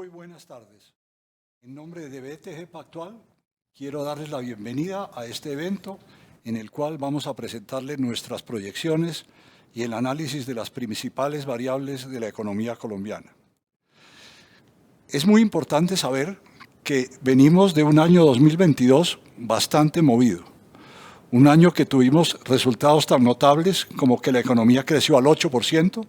Muy buenas tardes. En nombre de BTG Pactual, quiero darles la bienvenida a este evento en el cual vamos a presentarles nuestras proyecciones y el análisis de las principales variables de la economía colombiana. Es muy importante saber que venimos de un año 2022 bastante movido. Un año que tuvimos resultados tan notables como que la economía creció al 8%,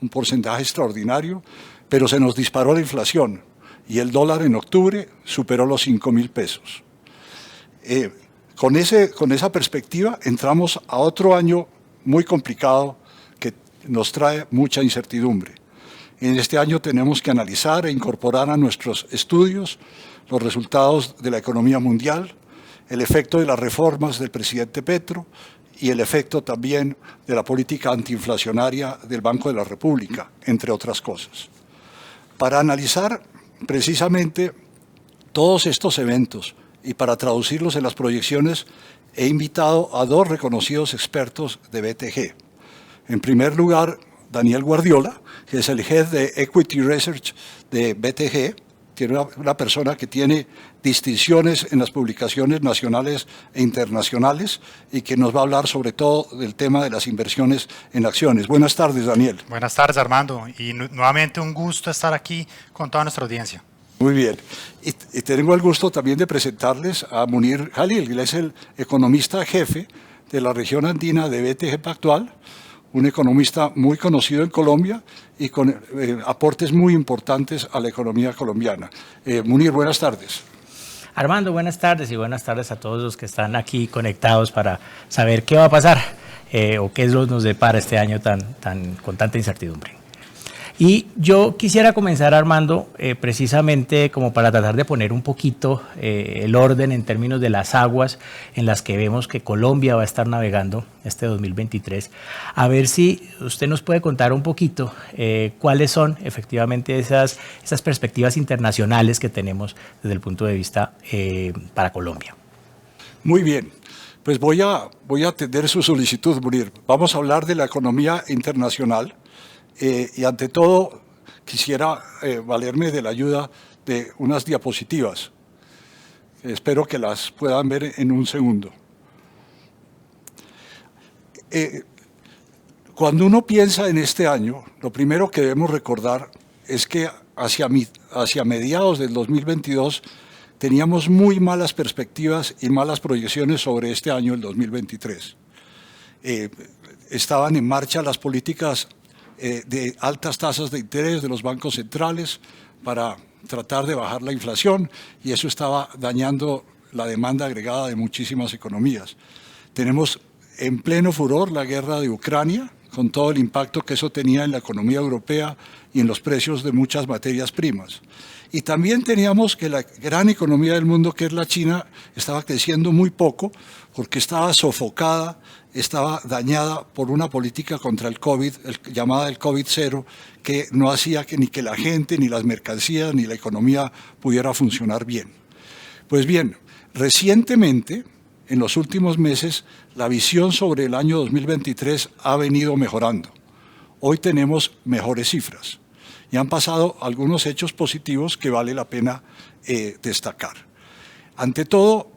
un porcentaje extraordinario, pero se nos disparó la inflación y el dólar en octubre superó los 5.000 pesos. Con esa perspectiva entramos a otro año muy complicado que nos trae mucha incertidumbre. En este año tenemos que analizar e incorporar a nuestros estudios los resultados de la economía mundial, el efecto de las reformas del presidente Petro y el efecto también de la política antiinflacionaria del Banco de la República, entre otras cosas. Para analizar precisamente todos estos eventos y para traducirlos en las proyecciones, he invitado a dos reconocidos expertos de BTG. En primer lugar, Daniel Guardiola, que es el Head de Equity Research de BTG, tiene una persona que tiene distinciones en las publicaciones nacionales e internacionales y que nos va a hablar sobre todo del tema de las inversiones en acciones. Buenas tardes, Daniel. Buenas tardes, Armando, y nuevamente un gusto estar aquí con toda nuestra audiencia. Muy bien. Y tengo el gusto también de presentarles a Munir Jalil. Él es el economista jefe de la región andina de BTG Pactual, un economista muy conocido en Colombia y con aportes muy importantes a la economía colombiana. Munir, buenas tardes. Armando, buenas tardes y buenas tardes a todos los que están aquí conectados para saber qué va a pasar o qué nos depara este año con tanta incertidumbre. Y yo quisiera comenzar, Armando, precisamente como para tratar de poner un poquito el orden en términos de las aguas en las que vemos que Colombia va a estar navegando este 2023, a ver si usted nos puede contar un poquito cuáles son efectivamente esas perspectivas internacionales que tenemos desde el punto de vista para Colombia. Muy bien, pues voy a atender su solicitud, Munir. Vamos a hablar de la economía internacional. Y ante todo, quisiera valerme de la ayuda de unas diapositivas. Espero que las puedan ver en un segundo. Cuando uno piensa en este año, lo primero que debemos recordar es que hacia mediados del 2022 teníamos muy malas perspectivas y malas proyecciones sobre este año, el 2023. Estaban en marcha las políticas de altas tasas de interés de los bancos centrales para tratar de bajar la inflación y eso estaba dañando la demanda agregada de muchísimas economías. Tenemos en pleno furor la guerra de Ucrania, con todo el impacto que eso tenía en la economía europea y en los precios de muchas materias primas. Y también teníamos que la gran economía del mundo, que es la China, estaba creciendo muy poco porque estaba sofocada, estaba dañada por una política contra el COVID, llamada el COVID-0, que no hacía que ni que la gente, ni las mercancías, ni la economía pudiera funcionar bien. Pues bien, recientemente, en los últimos meses, la visión sobre el año 2023 ha venido mejorando. Hoy tenemos mejores cifras y han pasado algunos hechos positivos que vale la pena destacar. Ante todo,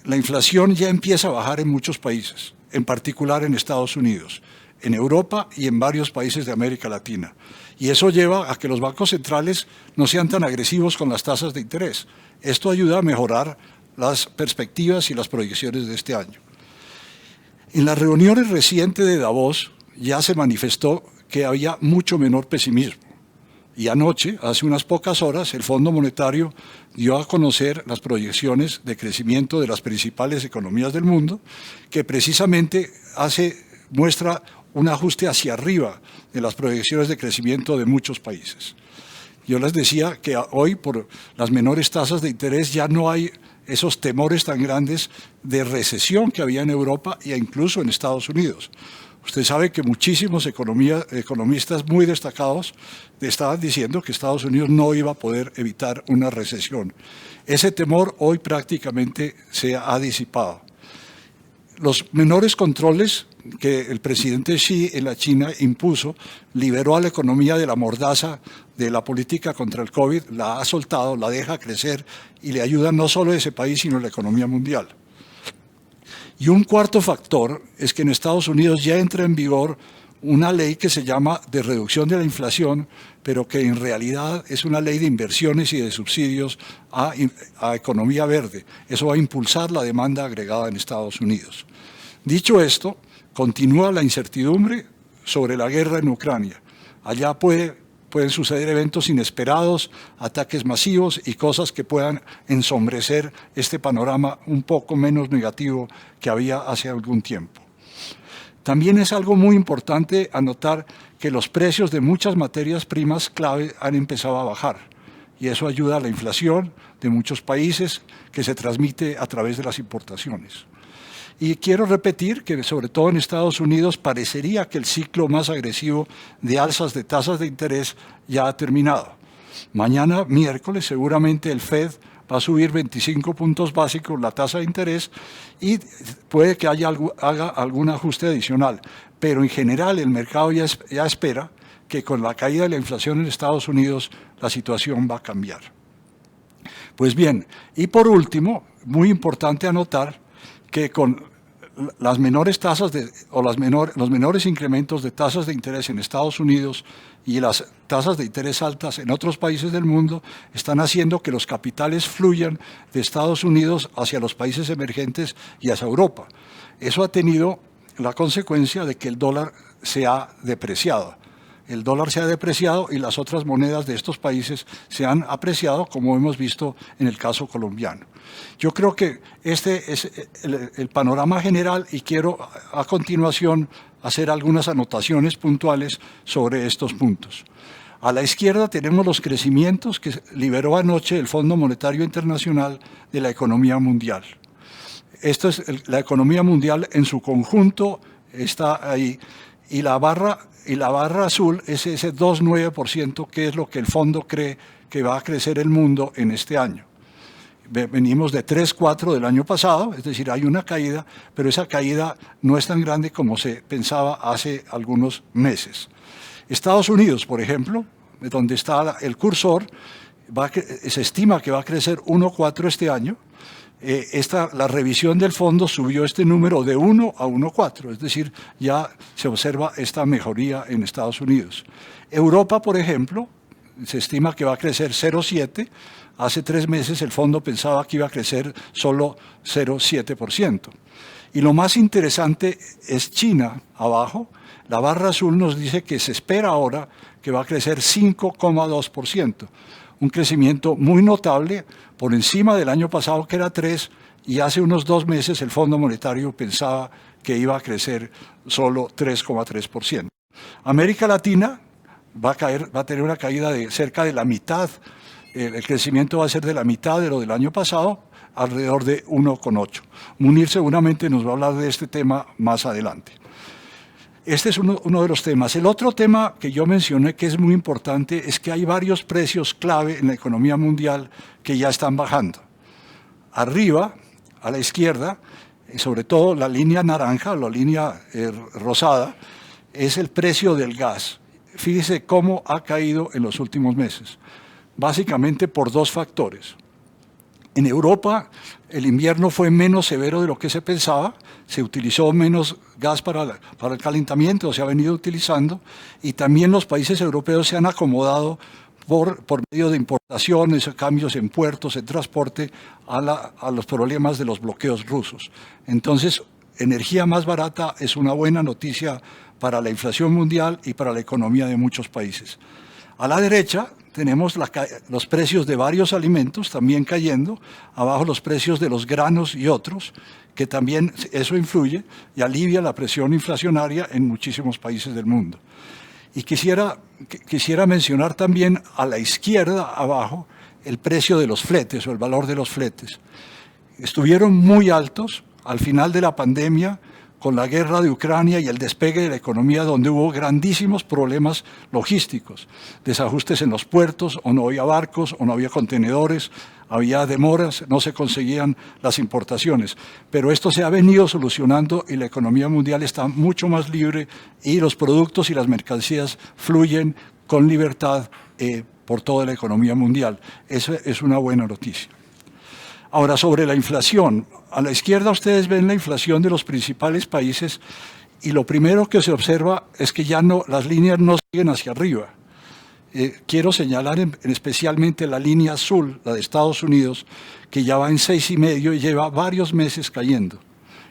la inflación ya empieza a bajar en muchos países, en particular en Estados Unidos, en Europa y en varios países de América Latina. Y eso lleva a que los bancos centrales no sean tan agresivos con las tasas de interés. Esto ayuda a mejorar las perspectivas y las proyecciones de este año. En las reuniones recientes de Davos ya se manifestó que había mucho menor pesimismo. Y anoche, hace unas pocas horas, el Fondo Monetario dio a conocer las proyecciones de crecimiento de las principales economías del mundo, que precisamente muestra un ajuste hacia arriba de las proyecciones de crecimiento de muchos países. Yo les decía que hoy, por las menores tasas de interés, ya no hay esos temores tan grandes de recesión que había en Europa e incluso en Estados Unidos. Usted sabe que muchísimos economistas muy destacados estaban diciendo que Estados Unidos no iba a poder evitar una recesión. Ese temor hoy prácticamente se ha disipado. Los menores controles que el presidente Xi en la China impuso liberó a la economía de la mordaza de la política contra el COVID, la ha soltado, la deja crecer y le ayuda no solo a ese país, sino a la economía mundial. Y un cuarto factor es que en Estados Unidos ya entra en vigor una ley que se llama de reducción de la inflación, pero que en realidad es una ley de inversiones y de subsidios a economía verde. Eso va a impulsar la demanda agregada en Estados Unidos. Dicho esto, continúa la incertidumbre sobre la guerra en Ucrania. Allá pueden suceder eventos inesperados, ataques masivos y cosas que puedan ensombrecer este panorama un poco menos negativo que había hace algún tiempo. También es algo muy importante anotar que los precios de muchas materias primas clave han empezado a bajar y eso ayuda a la inflación de muchos países que se transmite a través de las importaciones. Y quiero repetir que sobre todo en Estados Unidos parecería que el ciclo más agresivo de alzas de tasas de interés ya ha terminado. Mañana, miércoles, seguramente el Fed va a subir 25 puntos básicos la tasa de interés y puede que haga algún ajuste adicional. Pero en general el mercado ya espera que con la caída de la inflación en Estados Unidos la situación va a cambiar. Pues bien, y por último, muy importante anotar que con las menores tasas los menores incrementos de tasas de interés en Estados Unidos y las tasas de interés altas en otros países del mundo están haciendo que los capitales fluyan de Estados Unidos hacia los países emergentes y hacia Europa. Eso ha tenido la consecuencia de que el dólar se ha depreciado. El dólar se ha depreciado y las otras monedas de estos países se han apreciado, como hemos visto en el caso colombiano. Yo creo que este es el panorama general y quiero a continuación hacer algunas anotaciones puntuales sobre estos puntos. A la izquierda tenemos los crecimientos que liberó anoche el Fondo Monetario Internacional de la economía mundial. Esto es la economía mundial en su conjunto, está ahí, y la barra azul es ese 2,9%, que es lo que el fondo cree que va a crecer el mundo en este año. Venimos de 3,4 del año pasado, es decir, hay una caída, pero esa caída no es tan grande como se pensaba hace algunos meses. Estados Unidos, por ejemplo, donde está el cursor, se estima que va a crecer 1,4 este año. La revisión del fondo subió este número de 1 a 1,4, es decir, ya se observa esta mejoría en Estados Unidos. Europa, por ejemplo, se estima que va a crecer 0,7. Hace 3 meses el fondo pensaba que iba a crecer solo 0,7%. Y lo más interesante es China, abajo. La barra azul nos dice que se espera ahora que va a crecer 5,2%. Un crecimiento muy notable, por encima del año pasado que era 3, y hace unos 2 meses el Fondo Monetario pensaba que iba a crecer solo 3,3%. América Latina va a tener una caída de cerca de la mitad. El crecimiento va a ser de la mitad de lo del año pasado, alrededor de 1,8. Munir seguramente nos va a hablar de este tema más adelante. Este es uno de los temas. El otro tema que yo mencioné que es muy importante es que hay varios precios clave en la economía mundial que ya están bajando. Arriba, a la izquierda, sobre todo la línea naranja, la línea rosada, es el precio del gas. Fíjese cómo ha caído en los últimos meses. Básicamente por 2 factores. En Europa el invierno fue menos severo de lo que se pensaba, se utilizó menos gas para el calentamiento, se ha venido utilizando, y también los países europeos se han acomodado por medio de importaciones, cambios en puertos, en transporte, a los problemas de los bloqueos rusos. Entonces, energía más barata es una buena noticia para la inflación mundial y para la economía de muchos países. A la derecha tenemos los precios de varios alimentos también cayendo, abajo los precios de los granos y otros, que también eso influye y alivia la presión inflacionaria en muchísimos países del mundo. Y quisiera mencionar también a la izquierda, abajo, el precio de los fletes o el valor de los fletes. Estuvieron muy altos al final de la pandemia, con la guerra de Ucrania y el despegue de la economía, donde hubo grandísimos problemas logísticos, desajustes en los puertos, o no había barcos, o no había contenedores, había demoras, no se conseguían las importaciones. Pero esto se ha venido solucionando y la economía mundial está mucho más libre y los productos y las mercancías fluyen con libertad por toda la economía mundial. Eso es una buena noticia. Ahora, sobre la inflación. A la izquierda ustedes ven la inflación de los principales países y lo primero que se observa es que ya no, las líneas no siguen hacia arriba. Quiero señalar especialmente la línea azul, la de Estados Unidos, que ya va en 6,5 y lleva varios meses cayendo.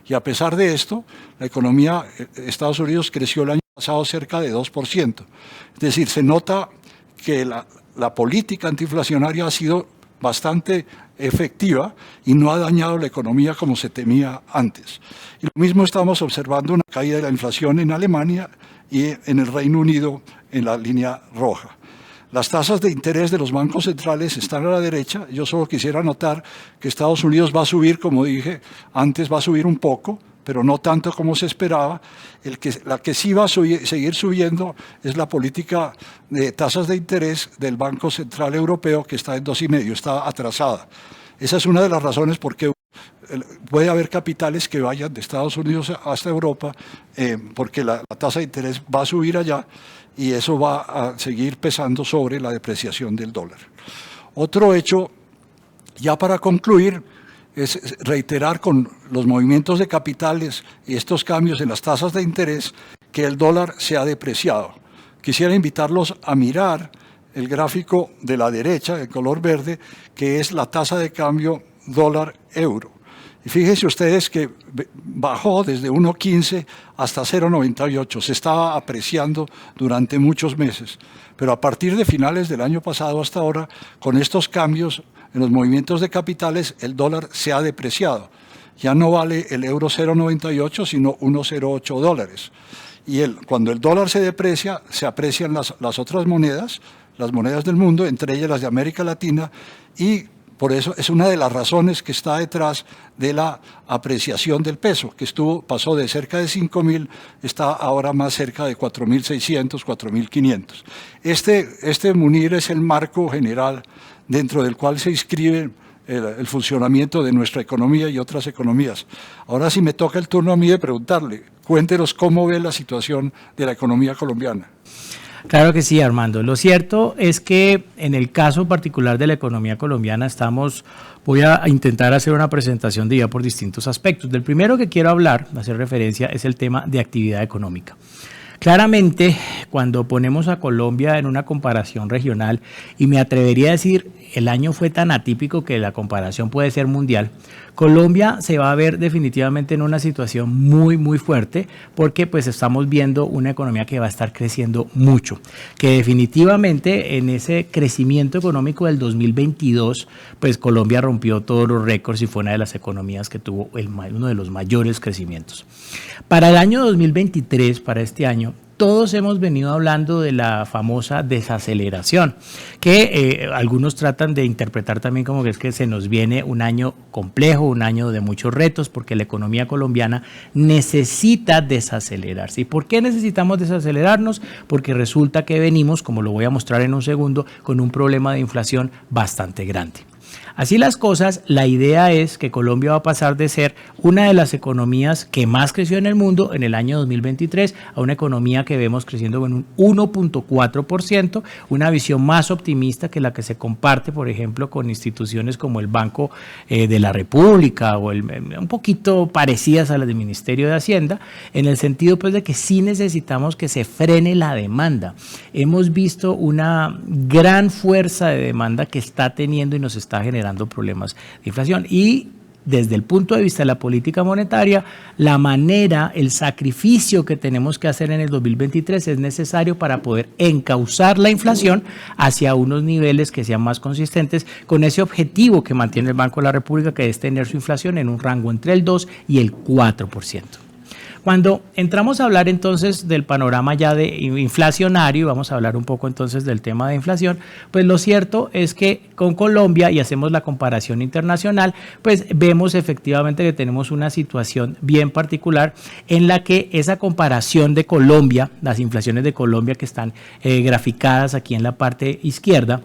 Y a pesar de esto, la economía de Estados Unidos creció el año pasado cerca de 2%. Es decir, se nota que la política antiinflacionaria ha sido bastante efectiva y no ha dañado la economía como se temía antes. Y lo mismo estamos observando una caída de la inflación en Alemania y en el Reino Unido en la línea roja. Las tasas de interés de los bancos centrales están a la derecha. Yo solo quisiera notar que Estados Unidos va a subir, como dije antes, va a subir un poco, pero no tanto como se esperaba. La que sí va a seguir subiendo es la política de tasas de interés del Banco Central Europeo, que está en 2,5, está atrasada. Esa es una de las razones por qué puede haber capitales que vayan de Estados Unidos hasta Europa, porque la tasa de interés va a subir allá y eso va a seguir pesando sobre la depreciación del dólar. Otro hecho, ya para concluir, es reiterar con los movimientos de capitales y estos cambios en las tasas de interés que el dólar se ha depreciado. Quisiera invitarlos a mirar el gráfico de la derecha, de color verde, que es la tasa de cambio dólar-euro. Y fíjense ustedes que bajó desde 1,15 hasta 0,98, se estaba apreciando durante muchos meses. Pero a partir de finales del año pasado hasta ahora, con estos cambios en los movimientos de capitales, el dólar se ha depreciado. Ya no vale el euro 0,98, sino 1,08 dólares. Y cuando el dólar se deprecia, se aprecian las otras monedas, las monedas del mundo, entre ellas las de América Latina, y por eso es una de las razones que está detrás de la apreciación del peso, que pasó de cerca de 5,000, está ahora más cerca de 4,600, 4,500. Este Munir es el marco general dentro del cual se inscribe el funcionamiento de nuestra economía y otras economías. Ahora sí me toca el turno a mí de preguntarle, cuéntenos cómo ve la situación de la economía colombiana. Claro que sí, Armando. Lo cierto es que en el caso particular de la economía colombiana voy a intentar hacer una presentación de ella por distintos aspectos. Del primero que quiero hacer referencia, es el tema de actividad económica. Claramente, cuando ponemos a Colombia en una comparación regional, y me atrevería a decir, el año fue tan atípico que la comparación puede ser mundial, Colombia se va a ver definitivamente en una situación muy, muy fuerte, porque pues estamos viendo una economía que va a estar creciendo mucho, que definitivamente en ese crecimiento económico del 2022, pues Colombia rompió todos los récords y fue una de las economías que tuvo uno de los mayores crecimientos. Para el año 2023, para este año, todos hemos venido hablando de la famosa desaceleración, que algunos tratan de interpretar también como que es que se nos viene un año complejo, un año de muchos retos, porque la economía colombiana necesita desacelerarse. ¿Y por qué necesitamos desacelerarnos? Porque resulta que venimos, como lo voy a mostrar en un segundo, con un problema de inflación bastante grande. Así las cosas, la idea es que Colombia va a pasar de ser una de las economías que más creció en el mundo en el año 2023 a una economía que vemos creciendo en un 1,4%, una visión más optimista que la que se comparte, por ejemplo, con instituciones como el Banco de la República o un poquito parecidas a las del Ministerio de Hacienda, en el sentido pues de que sí necesitamos que se frene la demanda. Hemos visto una gran fuerza de demanda que está teniendo y nos está generando problemas de inflación, y desde el punto de vista de la política monetaria, la manera, el sacrificio que tenemos que hacer en el 2023 es necesario para poder encauzar la inflación hacia unos niveles que sean más consistentes con ese objetivo que mantiene el Banco de la República, que es tener su inflación en un rango entre el 2 y el 4%. Cuando entramos a hablar entonces del panorama ya de inflacionario, vamos a hablar un poco entonces del tema de inflación, pues lo cierto es que con Colombia, y hacemos la comparación internacional, pues vemos efectivamente que tenemos una situación bien particular en la que esa comparación de Colombia, las inflaciones de Colombia que están graficadas aquí en la parte izquierda,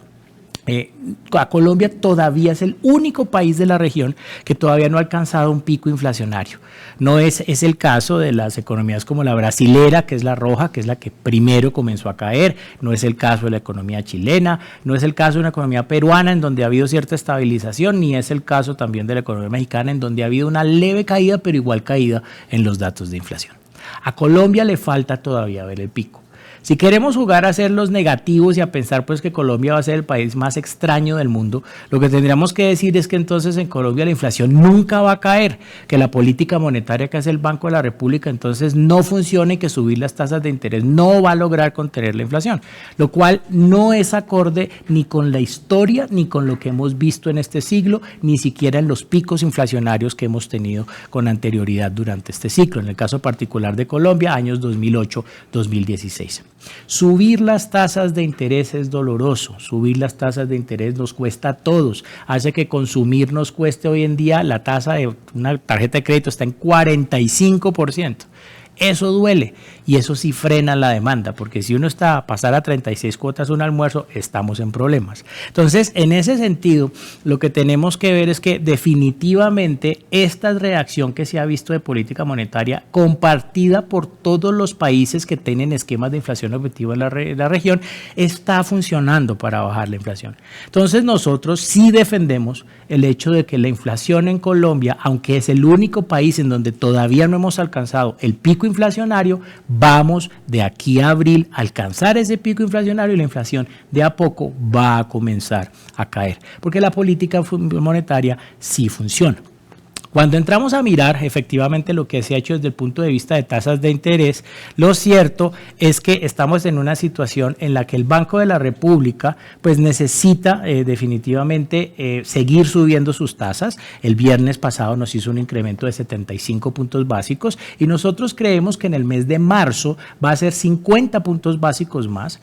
a Colombia todavía es el único país de la región que todavía no ha alcanzado un pico inflacionario. No es el caso de las economías como la brasilera, que es la roja, que es la que primero comenzó a caer, no es el caso de la economía chilena, no es el caso de una economía peruana en donde ha habido cierta estabilización, ni es el caso también de la economía mexicana en donde ha habido una leve caída, pero igual caída en los datos de inflación. A Colombia le falta todavía ver el pico. Si queremos jugar a ser los negativos y a pensar pues que Colombia va a ser el país más extraño del mundo, lo que tendríamos que decir es que entonces en Colombia la inflación nunca va a caer, que la política monetaria que hace el Banco de la República entonces no funciona y que subir las tasas de interés no va a lograr contener la inflación, lo cual no es acorde ni con la historia ni con lo que hemos visto en este siglo, ni siquiera en los picos inflacionarios que hemos tenido con anterioridad durante este ciclo, en el caso particular de Colombia, años 2008-2016. Subir las tasas de interés es doloroso, subir las tasas de interés nos cuesta a todos, hace que consumir nos cueste hoy en día, la tasa de una tarjeta de crédito está en 45%. Eso duele y eso sí frena la demanda, porque si uno está a pasar a 36 cuotas un almuerzo, estamos en problemas. Entonces, en ese sentido, lo que tenemos que ver es que definitivamente esta reacción que se ha visto de política monetaria compartida por todos los países que tienen esquemas de inflación objetiva en la región, está funcionando para bajar la inflación. Entonces, nosotros sí defendemos el hecho de que la inflación en Colombia, aunque es el único país en donde todavía no hemos alcanzado el pico inflacionario, vamos de aquí a abril a alcanzar ese pico inflacionario y la inflación de a poco va a comenzar a caer, porque la política monetaria sí funciona. Cuando entramos a mirar efectivamente lo que se ha hecho desde el punto de vista de tasas de interés, lo cierto es que estamos en una situación en la que el Banco de la República pues necesita definitivamente seguir subiendo sus tasas. El viernes pasado nos hizo un incremento de 75 puntos básicos y nosotros creemos que en el mes de marzo va a ser 50 puntos básicos más,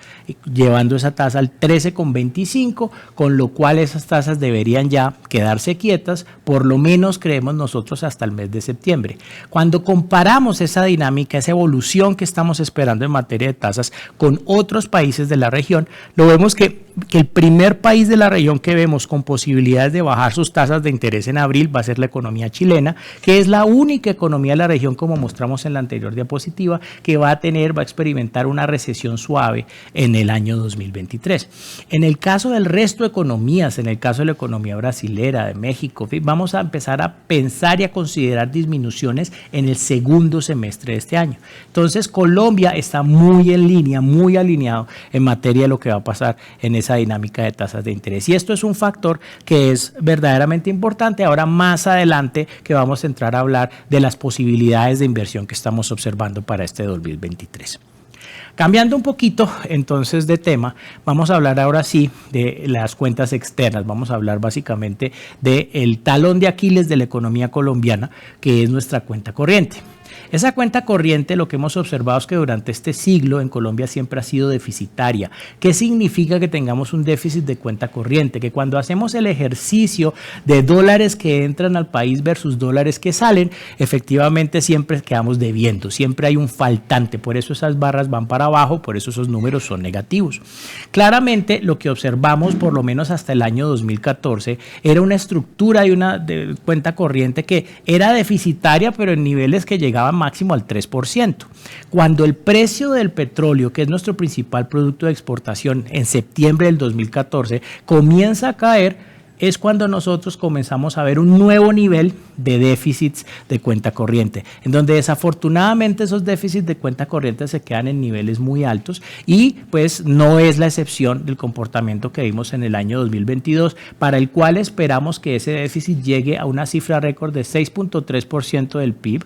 llevando esa tasa al 13,25, con lo cual esas tasas deberían ya quedarse quietas, por lo menos creemos nosotros hasta el mes de septiembre. Cuando comparamos esa dinámica, esa evolución que estamos esperando en materia de tasas con otros países de la región, lo vemos que el primer país de la región que vemos con posibilidades de bajar sus tasas de interés en abril va a ser la economía chilena, que es la única economía de la región, como mostramos en la anterior diapositiva, que va a experimentar una recesión suave en el año 2023. En el caso del resto de economías, en el caso de la economía brasilera, de México, vamos a empezar a pensar y a considerar disminuciones en el segundo semestre de este año. Entonces, Colombia está muy en línea, muy alineado en materia de lo que va a pasar en esa dinámica de tasas de interés. Y esto es un factor que es verdaderamente importante. Ahora más adelante que vamos a entrar a hablar de las posibilidades de inversión que estamos observando para este 2023. Cambiando un poquito entonces de tema, vamos a hablar ahora sí de las cuentas externas, vamos a hablar básicamente del talón de Aquiles de la economía colombiana, que es nuestra cuenta corriente. Esa cuenta corriente, lo que hemos observado es que durante este siglo en Colombia siempre ha sido deficitaria. ¿Qué significa que tengamos un déficit de cuenta corriente? Que cuando hacemos el ejercicio de dólares que entran al país versus dólares que salen, efectivamente siempre quedamos debiendo, siempre hay un faltante, por eso esas barras van para abajo, por eso esos números son negativos. Claramente lo que observamos, por lo menos hasta el año 2014, era una estructura de cuenta corriente que era deficitaria, pero en niveles que llegaban máximo al 3%. Cuando el precio del petróleo, que es nuestro principal producto de exportación, en septiembre del 2014 comienza a caer, es cuando nosotros comenzamos a ver un nuevo nivel de déficits de cuenta corriente, en donde desafortunadamente esos déficits de cuenta corriente se quedan en niveles muy altos y pues no es la excepción del comportamiento que vimos en el año 2022, para el cual esperamos que ese déficit llegue a una cifra récord de 6.3% del PIB,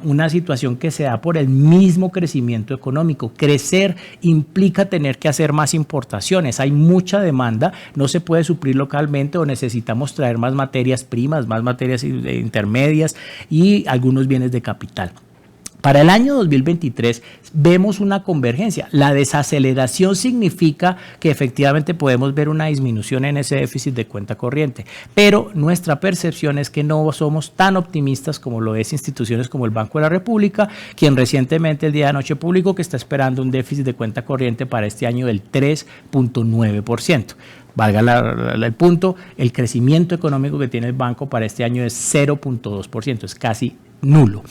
una situación que se da por el mismo crecimiento económico. Crecer implica tener que hacer más importaciones, hay mucha demanda, no se puede suplir localmente o necesitamos traer más materias primas, más materias intermedias y algunos bienes de capital. Para el año 2023 vemos una convergencia. La desaceleración significa que efectivamente podemos ver una disminución en ese déficit de cuenta corriente, pero nuestra percepción es que no somos tan optimistas como lo es instituciones como el Banco de la República, quien recientemente el día de anoche publicó que está esperando un déficit de cuenta corriente para este año del 3.9%. Valga el punto, el crecimiento económico que tiene el banco para este año es 0.2%, es casi nulo,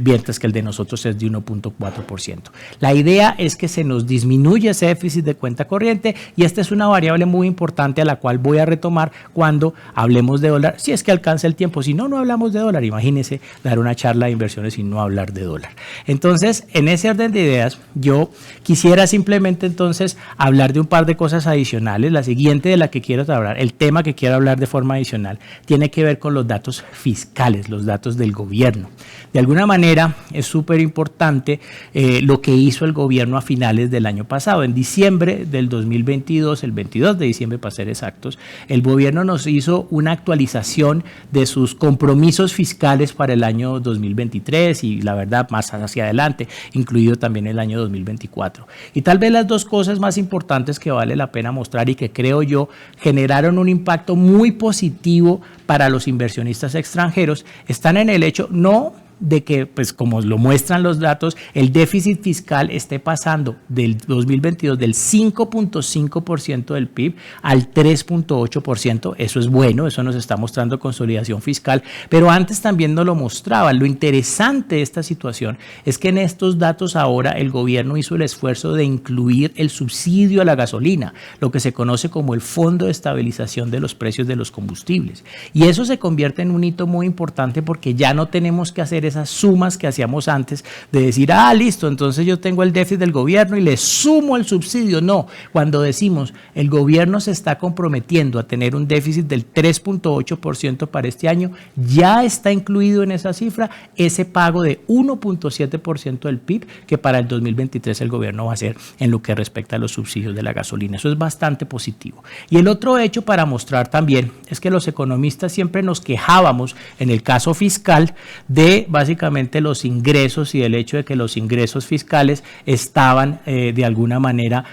mientras que el de nosotros es de 1.4%. La idea es que se nos disminuye ese déficit de cuenta corriente y esta es una variable muy importante a la cual voy a retomar cuando hablemos de dólar, si es que alcanza el tiempo. Si no, no hablamos de dólar. Imagínense dar una charla de inversiones y no hablar de dólar. Entonces, en ese orden de ideas, yo quisiera simplemente entonces hablar de un par de cosas adicionales. La siguiente de la que quiero hablar, el tema que quiero hablar de forma adicional, tiene que ver con los datos fiscales, los datos del gobierno. De alguna manera es súper importante lo que hizo el gobierno a finales del año pasado. En diciembre del 2022, el 22 de diciembre para ser exactos, el gobierno nos hizo una actualización de sus compromisos fiscales para el año 2023 y la verdad más hacia adelante, incluido también el año 2024. Y tal vez las dos cosas más importantes que vale la pena mostrar y que creo yo generaron un impacto muy positivo para los inversionistas extranjeros están en el hecho no de que, pues como lo muestran los datos, el déficit fiscal esté pasando del 2022 del 5.5% del PIB al 3.8%. Eso es bueno, eso nos está mostrando consolidación fiscal, pero antes también nos lo mostraba. Lo interesante de esta situación es que en estos datos ahora el gobierno hizo el esfuerzo de incluir el subsidio a la gasolina, lo que se conoce como el Fondo de Estabilización de los Precios de los Combustibles. Y eso se convierte en un hito muy importante porque ya no tenemos que hacer esas sumas que hacíamos antes de decir, listo, entonces yo tengo el déficit del gobierno y le sumo el subsidio. No, cuando decimos el gobierno se está comprometiendo a tener un déficit del 3.8% para este año, ya está incluido en esa cifra ese pago de 1.7% del PIB que para el 2023 el gobierno va a hacer en lo que respecta a los subsidios de la gasolina. Eso es bastante positivo. Y el otro hecho para mostrar también es que los economistas siempre nos quejábamos en el caso fiscal de básicamente los ingresos y el hecho de que los ingresos fiscales estaban de alguna manera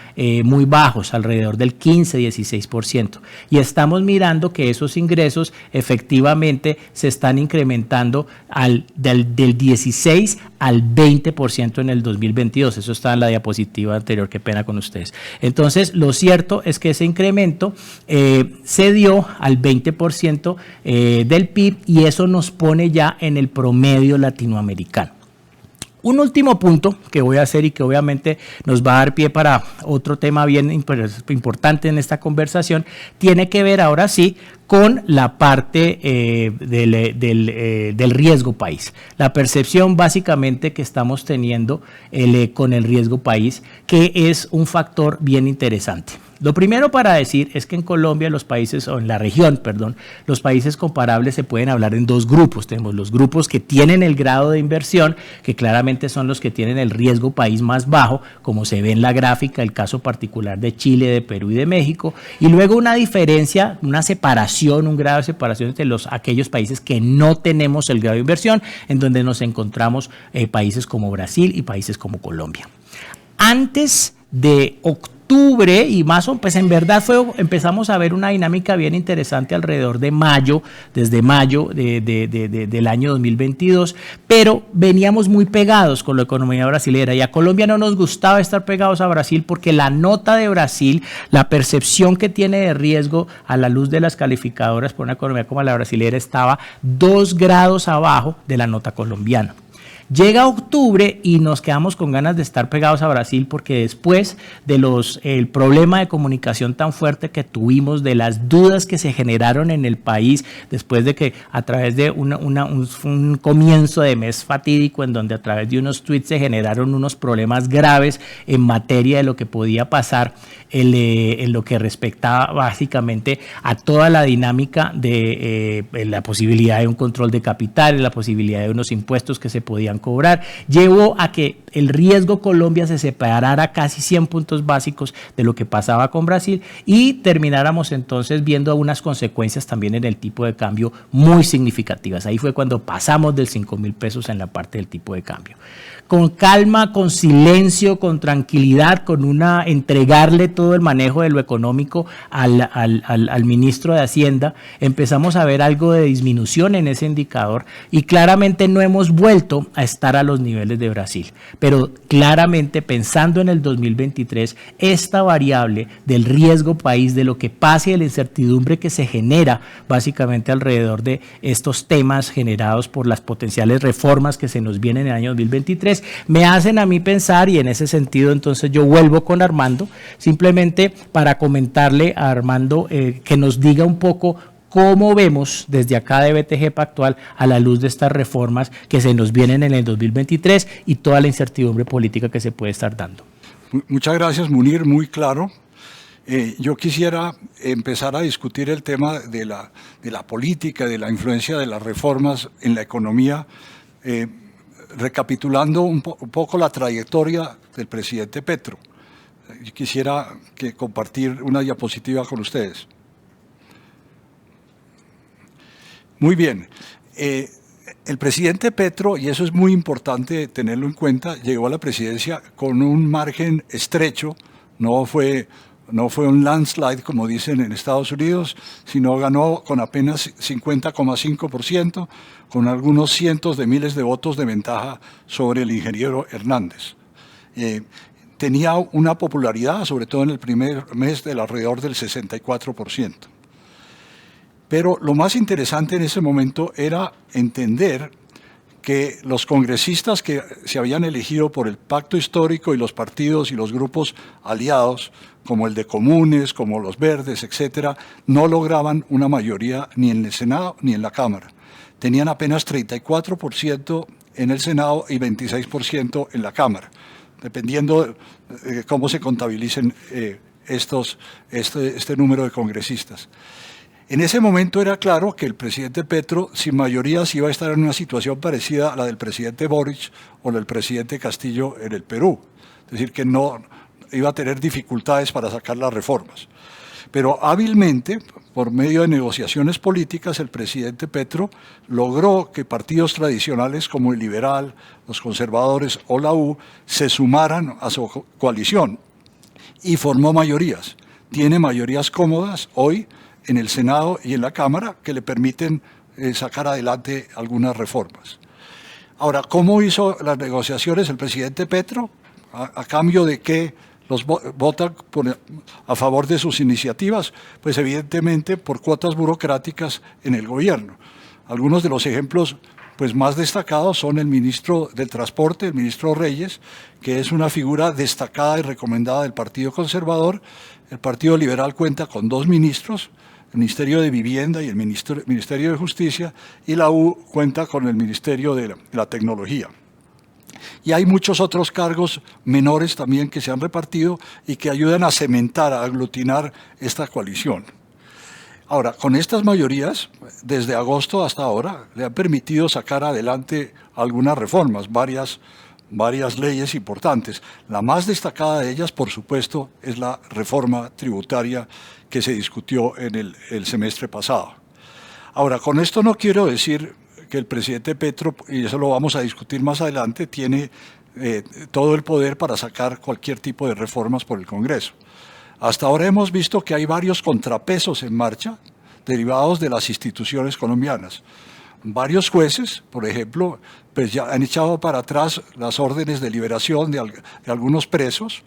muy bajos, alrededor del 15-16%. Y estamos mirando que esos ingresos efectivamente se están incrementando del 16 al 20% en el 2022. Eso está en la diapositiva anterior, qué pena con ustedes. Entonces, lo cierto es que ese incremento se dio al 20% del PIB y eso nos pone ya en el promedio latinoamericano. Un último punto que voy a hacer y que obviamente nos va a dar pie para otro tema bien importante en esta conversación, tiene que ver ahora sí con la parte del riesgo país. La percepción básicamente que estamos teniendo con el riesgo país, que es un factor bien interesante. Lo primero para decir es que en Colombia los países, o en la región, perdón, los países comparables se pueden hablar en dos grupos. Tenemos los grupos que tienen el grado de inversión, que claramente son los que tienen el riesgo país más bajo, como se ve en la gráfica, el caso particular de Chile, de Perú y de México, y luego una diferencia, una separación, un grado de separación entre aquellos países que no tenemos el grado de inversión, en donde nos encontramos países como Brasil y países como Colombia. Antes de octubre, y más o pues en verdad empezamos a ver una dinámica bien interesante alrededor de mayo, desde mayo del año 2022, pero veníamos muy pegados con la economía brasilera y a Colombia no nos gustaba estar pegados a Brasil porque la nota de Brasil, la percepción que tiene de riesgo a la luz de las calificadoras por una economía como la brasilera estaba 2 grados abajo de la nota colombiana. Llega octubre y nos quedamos con ganas de estar pegados a Brasil porque después de el problema de comunicación tan fuerte que tuvimos, de las dudas que se generaron en el país, después de que a través de un comienzo de mes fatídico en donde a través de unos tweets se generaron unos problemas graves en materia de lo que podía pasar en lo que respectaba básicamente a toda la dinámica de la posibilidad de un control de capitales, la posibilidad de unos impuestos que se podían cobrar, llevó a que el riesgo Colombia se separara casi 100 puntos básicos de lo que pasaba con Brasil y termináramos entonces viendo unas consecuencias también en el tipo de cambio muy significativas. Ahí fue cuando pasamos del 5.000 pesos en la parte del tipo de cambio. Con calma, con silencio, con tranquilidad, entregarle todo el manejo de lo económico al ministro de Hacienda, empezamos a ver algo de disminución en ese indicador y claramente no hemos vuelto a estar a los niveles de Brasil. Pero claramente pensando en el 2023, esta variable del riesgo país, de lo que pase, de la incertidumbre que se genera básicamente alrededor de estos temas generados por las potenciales reformas que se nos vienen en el año 2023, me hacen a mí pensar, y en ese sentido entonces yo vuelvo con Armando, simplemente para comentarle a Armando que nos diga un poco cómo vemos desde acá de BTG Pactual a la luz de estas reformas que se nos vienen en el 2023 y toda la incertidumbre política que se puede estar dando. Muchas gracias, Munir, muy claro. Yo quisiera empezar a discutir el tema de la política, de la influencia de las reformas en la economía, recapitulando un poco la trayectoria del presidente Petro. Yo quisiera compartir una diapositiva con ustedes. Muy bien. El presidente Petro, y eso es muy importante tenerlo en cuenta, llegó a la presidencia con un margen estrecho, no fue un landslide, como dicen en Estados Unidos, sino ganó con apenas 50,5%, con algunos cientos de miles de votos de ventaja sobre el ingeniero Hernández. Tenía una popularidad, sobre todo en el primer mes, del alrededor del 64%. Pero lo más interesante en ese momento era entender que los congresistas que se habían elegido por el pacto histórico y los partidos y los grupos aliados, como el de Comunes, como los Verdes, etcétera, no lograban una mayoría ni en el Senado ni en la Cámara. Tenían apenas 34% en el Senado y 26% en la Cámara, dependiendo de cómo se contabilicen este número de congresistas. En ese momento era claro que el presidente Petro, sin mayorías, iba a estar en una situación parecida a la del presidente Boric o del presidente Castillo en el Perú. Es decir, que no iba a tener dificultades para sacar las reformas. Pero hábilmente, por medio de negociaciones políticas, el presidente Petro logró que partidos tradicionales como el Liberal, los conservadores o la U se sumaran a su coalición y formó mayorías. Tiene mayorías cómodas hoy en el Senado y en la Cámara que le permiten sacar adelante algunas reformas. Ahora, ¿cómo hizo las negociaciones el presidente Petro? ¿A cambio de qué los votan a favor de sus iniciativas? Pues evidentemente por cuotas burocráticas en el gobierno. Algunos de los ejemplos pues, más destacados son el ministro del Transporte, el ministro Reyes, que es una figura destacada y recomendada del Partido Conservador. El Partido Liberal cuenta con 2 ministros, el Ministerio de Vivienda y el Ministerio de Justicia, y la U cuenta con el Ministerio de la Tecnología. Y hay muchos otros cargos menores también que se han repartido y que ayudan a cementar, a aglutinar esta coalición. Ahora, con estas mayorías, desde agosto hasta ahora, le han permitido sacar adelante algunas reformas, varias leyes importantes. La más destacada de ellas, por supuesto, es la reforma tributaria que se discutió en el semestre pasado. Ahora, con esto no quiero decir que el presidente Petro, y eso lo vamos a discutir más adelante, tiene todo el poder para sacar cualquier tipo de reformas por el Congreso. Hasta ahora hemos visto que hay varios contrapesos en marcha derivados de las instituciones colombianas. Varios jueces, por ejemplo, pues ya han echado para atrás las órdenes de liberación de algunos presos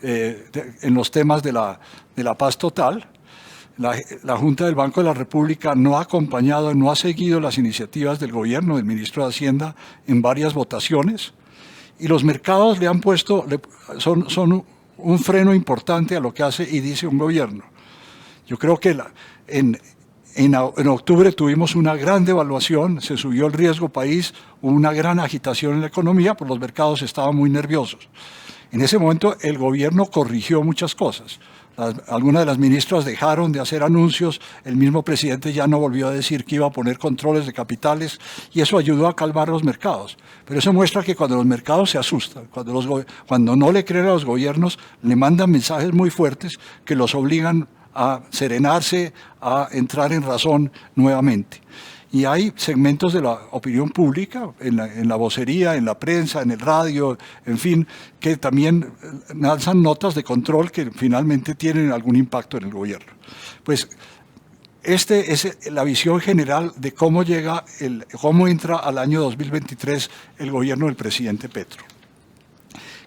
en los temas de la paz total. La Junta del Banco de la República no ha acompañado, no ha seguido las iniciativas del gobierno, del ministro de Hacienda, en varias votaciones. Y los mercados le han puesto, son un freno importante a lo que hace y dice un gobierno. Yo creo que en octubre tuvimos una gran devaluación, se subió el riesgo país, hubo una gran agitación en la economía, pues los mercados estaban muy nerviosos. En ese momento el gobierno corrigió muchas cosas. Algunas de las ministras dejaron de hacer anuncios, el mismo presidente ya no volvió a decir que iba a poner controles de capitales y eso ayudó a calmar los mercados. Pero eso muestra que cuando los mercados se asustan, cuando no le creen a los gobiernos, le mandan mensajes muy fuertes que los obligan a serenarse, a entrar en razón nuevamente. Y hay segmentos de la opinión pública, en la vocería, en la prensa, en el radio, en fin, que también lanzan notas de control que finalmente tienen algún impacto en el gobierno. Pues esta es la visión general de cómo entra al año 2023 el gobierno del presidente Petro.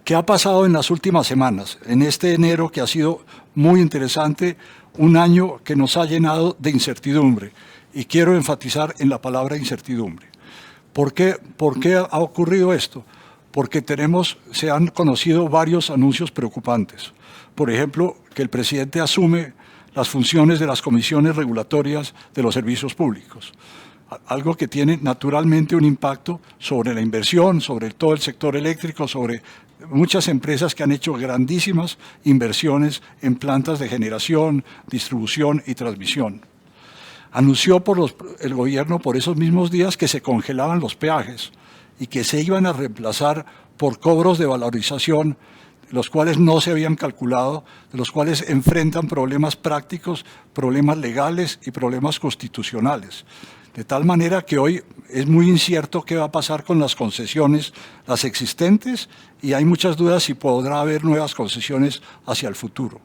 ¿Qué ha pasado en las últimas semanas? En este enero que ha sido muy interesante, un año que nos ha llenado de incertidumbre. Y quiero enfatizar en la palabra incertidumbre. ¿Por qué ha ocurrido esto? Porque se han conocido varios anuncios preocupantes. Por ejemplo, que el presidente asume las funciones de las comisiones regulatorias de los servicios públicos. Algo que tiene naturalmente un impacto sobre la inversión, sobre todo el sector eléctrico, sobre muchas empresas que han hecho grandísimas inversiones en plantas de generación, distribución y transmisión. Anunció el gobierno por esos mismos días que se congelaban los peajes y que se iban a reemplazar por cobros de valorización, los cuales no se habían calculado, de los cuales enfrentan problemas prácticos, problemas legales y problemas constitucionales. De tal manera que hoy es muy incierto qué va a pasar con las concesiones, las existentes, y hay muchas dudas si podrá haber nuevas concesiones hacia el futuro.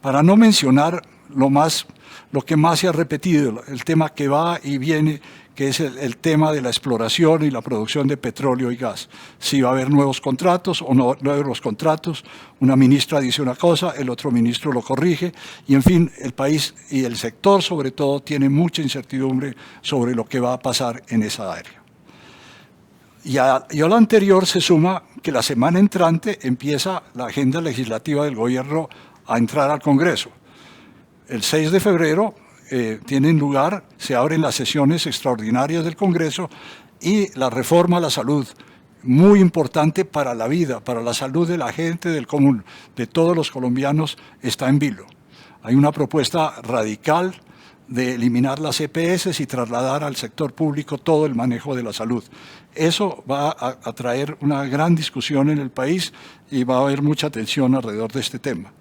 Para no mencionar lo que más se ha repetido, el tema que va y viene, que es el tema de la exploración y la producción de petróleo y gas. Si va a haber nuevos contratos o no nuevos contratos, una ministra dice una cosa, el otro ministro lo corrige, y en fin, el país y el sector sobre todo tiene mucha incertidumbre sobre lo que va a pasar en esa área. Y a lo anterior se suma que la semana entrante empieza la agenda legislativa del gobierno a entrar al Congreso. El 6 de febrero se abren las sesiones extraordinarias del Congreso y la reforma a la salud, muy importante para la vida, para la salud de la gente del común, de todos los colombianos, está en vilo. Hay una propuesta radical de eliminar las EPS y trasladar al sector público todo el manejo de la salud. Eso va a traer una gran discusión en el país y va a haber mucha atención alrededor de este tema.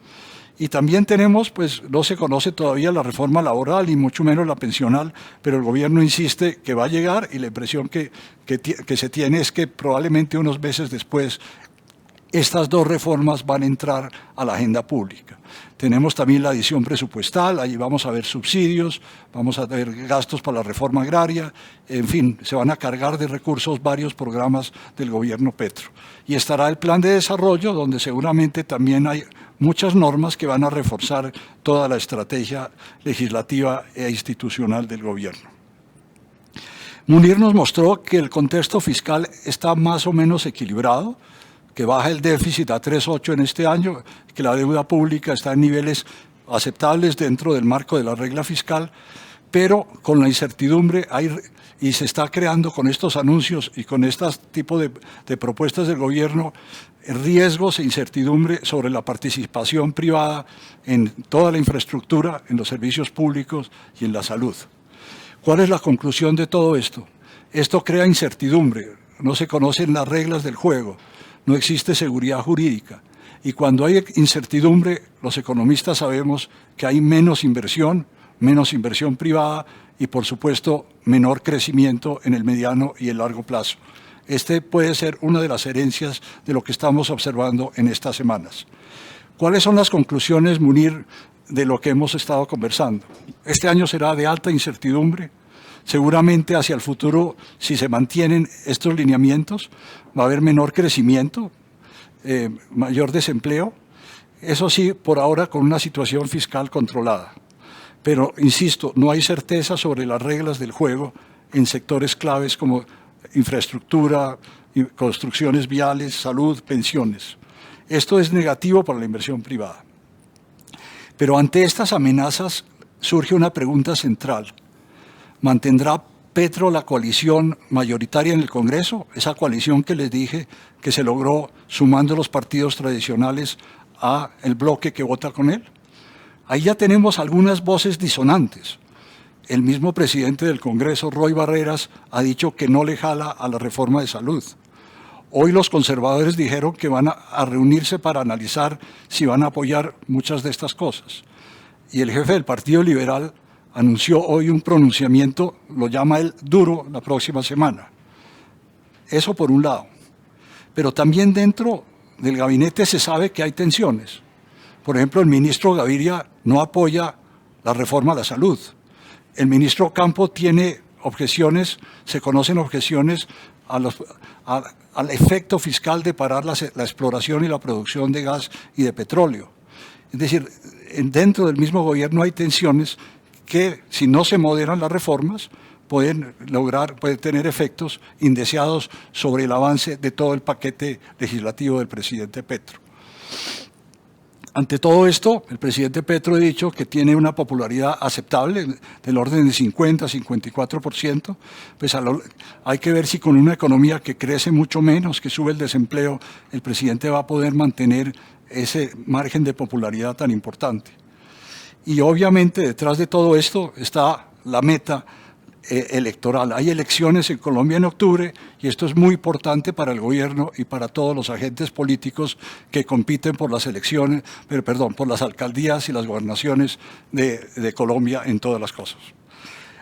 Y también tenemos, pues no se conoce todavía la reforma laboral y mucho menos la pensional, pero el gobierno insiste que va a llegar y la impresión que se tiene es que probablemente unos meses después estas dos reformas van a entrar a la agenda pública. Tenemos también la adición presupuestal, allí vamos a ver subsidios, vamos a ver gastos para la reforma agraria, en fin, se van a cargar de recursos varios programas del gobierno Petro. Y estará el plan de desarrollo, donde seguramente también hay muchas normas que van a reforzar toda la estrategia legislativa e institucional del gobierno. Munir nos mostró que el contexto fiscal está más o menos equilibrado, que baja el déficit a 3,8 en este año, que la deuda pública está en niveles aceptables dentro del marco de la regla fiscal, pero con la incertidumbre y se está creando con estos anuncios y con este tipo de propuestas del gobierno riesgos e incertidumbre sobre la participación privada en toda la infraestructura, en los servicios públicos y en la salud. ¿Cuál es la conclusión de todo esto? Esto crea incertidumbre, no se conocen las reglas del juego, no existe seguridad jurídica. Y cuando hay incertidumbre, los economistas sabemos que hay menos inversión privada y, por supuesto, menor crecimiento en el mediano y el largo plazo. Este puede ser una de las herencias de lo que estamos observando en estas semanas. ¿Cuáles son las conclusiones, Munir, de lo que hemos estado conversando? Este año será de alta incertidumbre. Seguramente hacia el futuro, si se mantienen estos lineamientos, va a haber menor crecimiento, mayor desempleo. Eso sí, por ahora con una situación fiscal controlada. Pero, insisto, no hay certeza sobre las reglas del juego en sectores claves como infraestructura, construcciones viales, salud, pensiones. Esto es negativo para la inversión privada. Pero ante estas amenazas surge una pregunta central. ¿Mantendrá Petro la coalición mayoritaria en el Congreso? Esa coalición que les dije que se logró sumando los partidos tradicionales a el bloque que vota con él. Ahí ya tenemos algunas voces disonantes. El mismo presidente del Congreso, Roy Barreras, ha dicho que no le jala a la reforma de salud. Hoy los conservadores dijeron que van a reunirse para analizar si van a apoyar muchas de estas cosas. Y el jefe del Partido Liberal anunció hoy un pronunciamiento, lo llama él duro, la próxima semana. Eso por un lado. Pero también dentro del gabinete se sabe que hay tensiones. Por ejemplo, el ministro Gaviria no apoya la reforma a la salud. El ministro Campo tiene objeciones, se conocen objeciones al efecto fiscal de parar la exploración y la producción de gas y de petróleo. Es decir, dentro del mismo gobierno hay tensiones que, si no se moderan las reformas, pueden tener efectos indeseados sobre el avance de todo el paquete legislativo del presidente Petro. Ante todo esto, el presidente Petro ha dicho que tiene una popularidad aceptable, del orden de 50-54%, pues hay que ver si con una economía que crece mucho menos, que sube el desempleo, el presidente va a poder mantener ese margen de popularidad tan importante. Y obviamente detrás de todo esto está la meta electoral. Hay elecciones en Colombia en octubre y esto es muy importante para el gobierno y para todos los agentes políticos que compiten por las elecciones, por las alcaldías y las gobernaciones de Colombia en todas las cosas.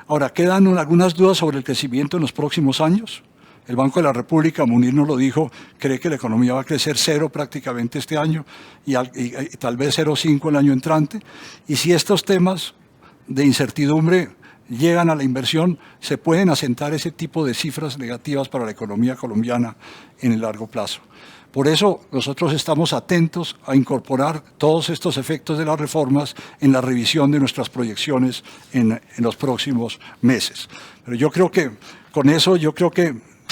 Ahora, quedan algunas dudas sobre el crecimiento en los próximos años. El Banco de la República, Munir nos lo dijo, cree que la economía va a crecer 0 prácticamente este año y tal vez 0,5 el año entrante. Y si estos temas de incertidumbre llegan a la inversión, se pueden asentar ese tipo de cifras negativas para la economía colombiana en el largo plazo. Por eso nosotros estamos atentos a incorporar todos estos efectos de las reformas en la revisión de nuestras proyecciones en los próximos meses. Pero yo creo que con eso,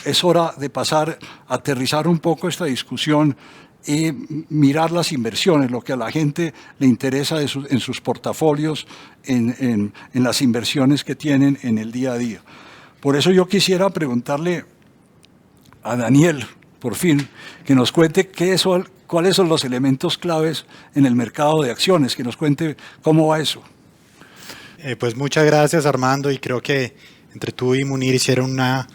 es hora de pasar a aterrizar un poco esta discusión y mirar las inversiones, lo que a la gente le interesa en sus portafolios, en las inversiones que tienen en el día a día. Por eso yo quisiera preguntarle a Daniel, por fin, que nos cuente cuáles son los elementos claves en el mercado de acciones, que nos cuente cómo va eso. Pues muchas gracias, Armando, y creo que entre tú y Munir hicieron una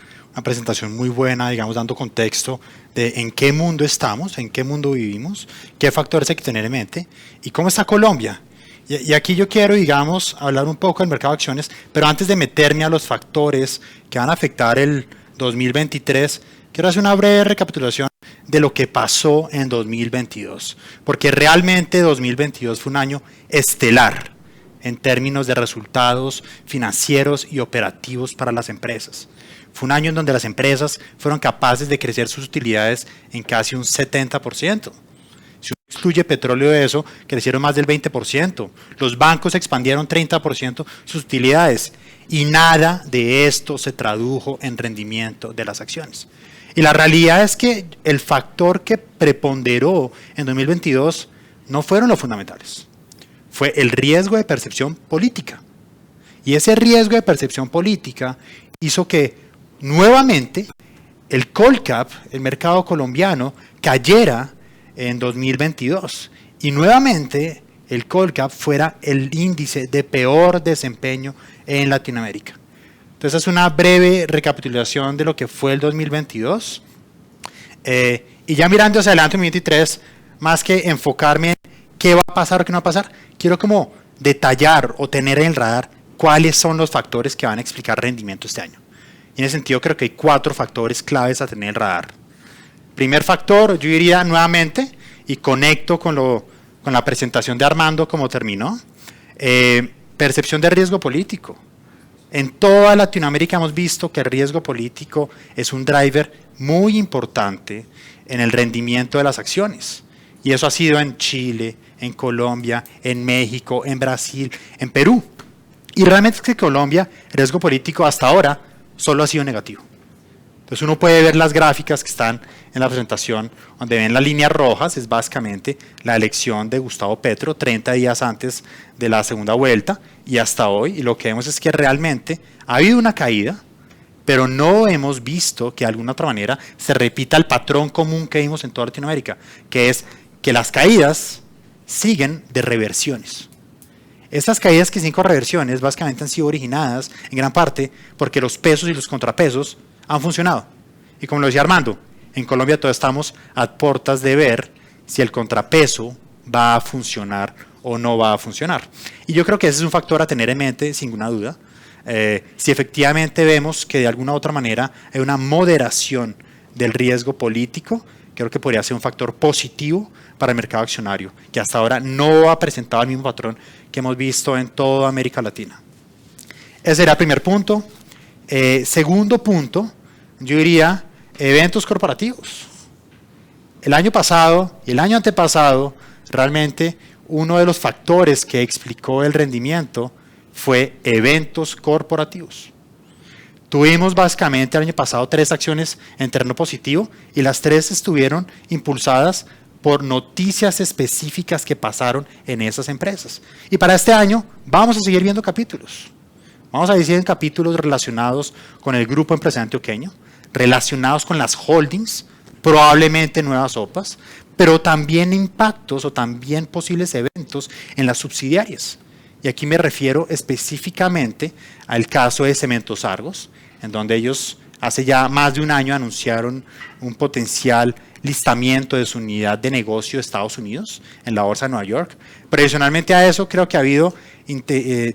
presentación muy buena, digamos, dando contexto de en qué mundo estamos, en qué mundo vivimos, qué factores hay que tener en mente y cómo está Colombia. Y aquí yo quiero, digamos, hablar un poco del mercado de acciones, pero antes de meterme a los factores que van a afectar el 2023, quiero hacer una breve recapitulación de lo que pasó en 2022, porque realmente 2022 fue un año estelar en términos de resultados financieros y operativos para las empresas. Fue un año en donde las empresas fueron capaces de crecer sus utilidades en casi un 70%. Si uno excluye petróleo de eso, crecieron más del 20%. Los bancos expandieron 30% sus utilidades y nada de esto se tradujo en rendimiento de las acciones. Y la realidad es que el factor que preponderó en 2022 no fueron los fundamentales, fue el riesgo de percepción política. Y ese riesgo de percepción política hizo que nuevamente el Colcap, el mercado colombiano, cayera en 2022 y nuevamente el Colcap fuera el índice de peor desempeño en Latinoamérica. Entonces es una breve recapitulación de lo que fue el 2022 y ya mirando hacia adelante en 2023, más que enfocarme en qué va a pasar o qué no va a pasar, quiero como detallar o tener en el radar cuáles son los factores que van a explicar rendimiento este año. Y en ese sentido creo que hay 4 factores claves a tener en el radar. Primer factor, yo diría nuevamente, y conecto con la presentación de Armando como terminó, percepción de riesgo político. En toda Latinoamérica hemos visto que el riesgo político es un driver muy importante en el rendimiento de las acciones. Y eso ha sido en Chile, en Colombia, en México, en Brasil, en Perú. Y realmente es que en Colombia el riesgo político hasta ahora solo ha sido negativo. Entonces uno puede ver las gráficas que están en la presentación, donde ven las líneas rojas, es básicamente la elección de Gustavo Petro 30 días antes de la segunda vuelta y hasta hoy, y lo que vemos es que realmente ha habido una caída, pero no hemos visto que de alguna otra manera se repita el patrón común que vimos en toda Latinoamérica, que es que las caídas siguen de reversiones. Estas caídas que 5 reversiones básicamente han sido originadas en gran parte porque los pesos y los contrapesos han funcionado. Y como lo decía Armando, en Colombia todavía estamos a puertas de ver si el contrapeso va a funcionar o no va a funcionar. Y yo creo que ese es un factor a tener en mente, sin ninguna duda. Si efectivamente vemos que de alguna u otra manera hay una moderación del riesgo político, creo que podría ser un factor positivo para el mercado accionario, que hasta ahora no ha presentado el mismo patrón que hemos visto en toda América Latina. Ese era el primer punto. Segundo punto, yo diría eventos corporativos. El año pasado y el año antepasado, realmente uno de los factores que explicó el rendimiento fue eventos corporativos. Tuvimos básicamente el año pasado 3 acciones en terreno positivo y las 3 estuvieron impulsadas por noticias específicas que pasaron en esas empresas. Y para este año vamos a seguir viendo capítulos. Vamos a decir capítulos relacionados con el grupo empresarial antioqueño, relacionados con las holdings, probablemente nuevas OPAs, pero también impactos o también posibles eventos en las subsidiarias. Y aquí me refiero específicamente al caso de Cementos Argos, en donde ellos hace ya más de un año anunciaron un potencial listamiento de su unidad de negocio de Estados Unidos en la Bolsa de Nueva York. Pero adicionalmente a eso, creo que ha habido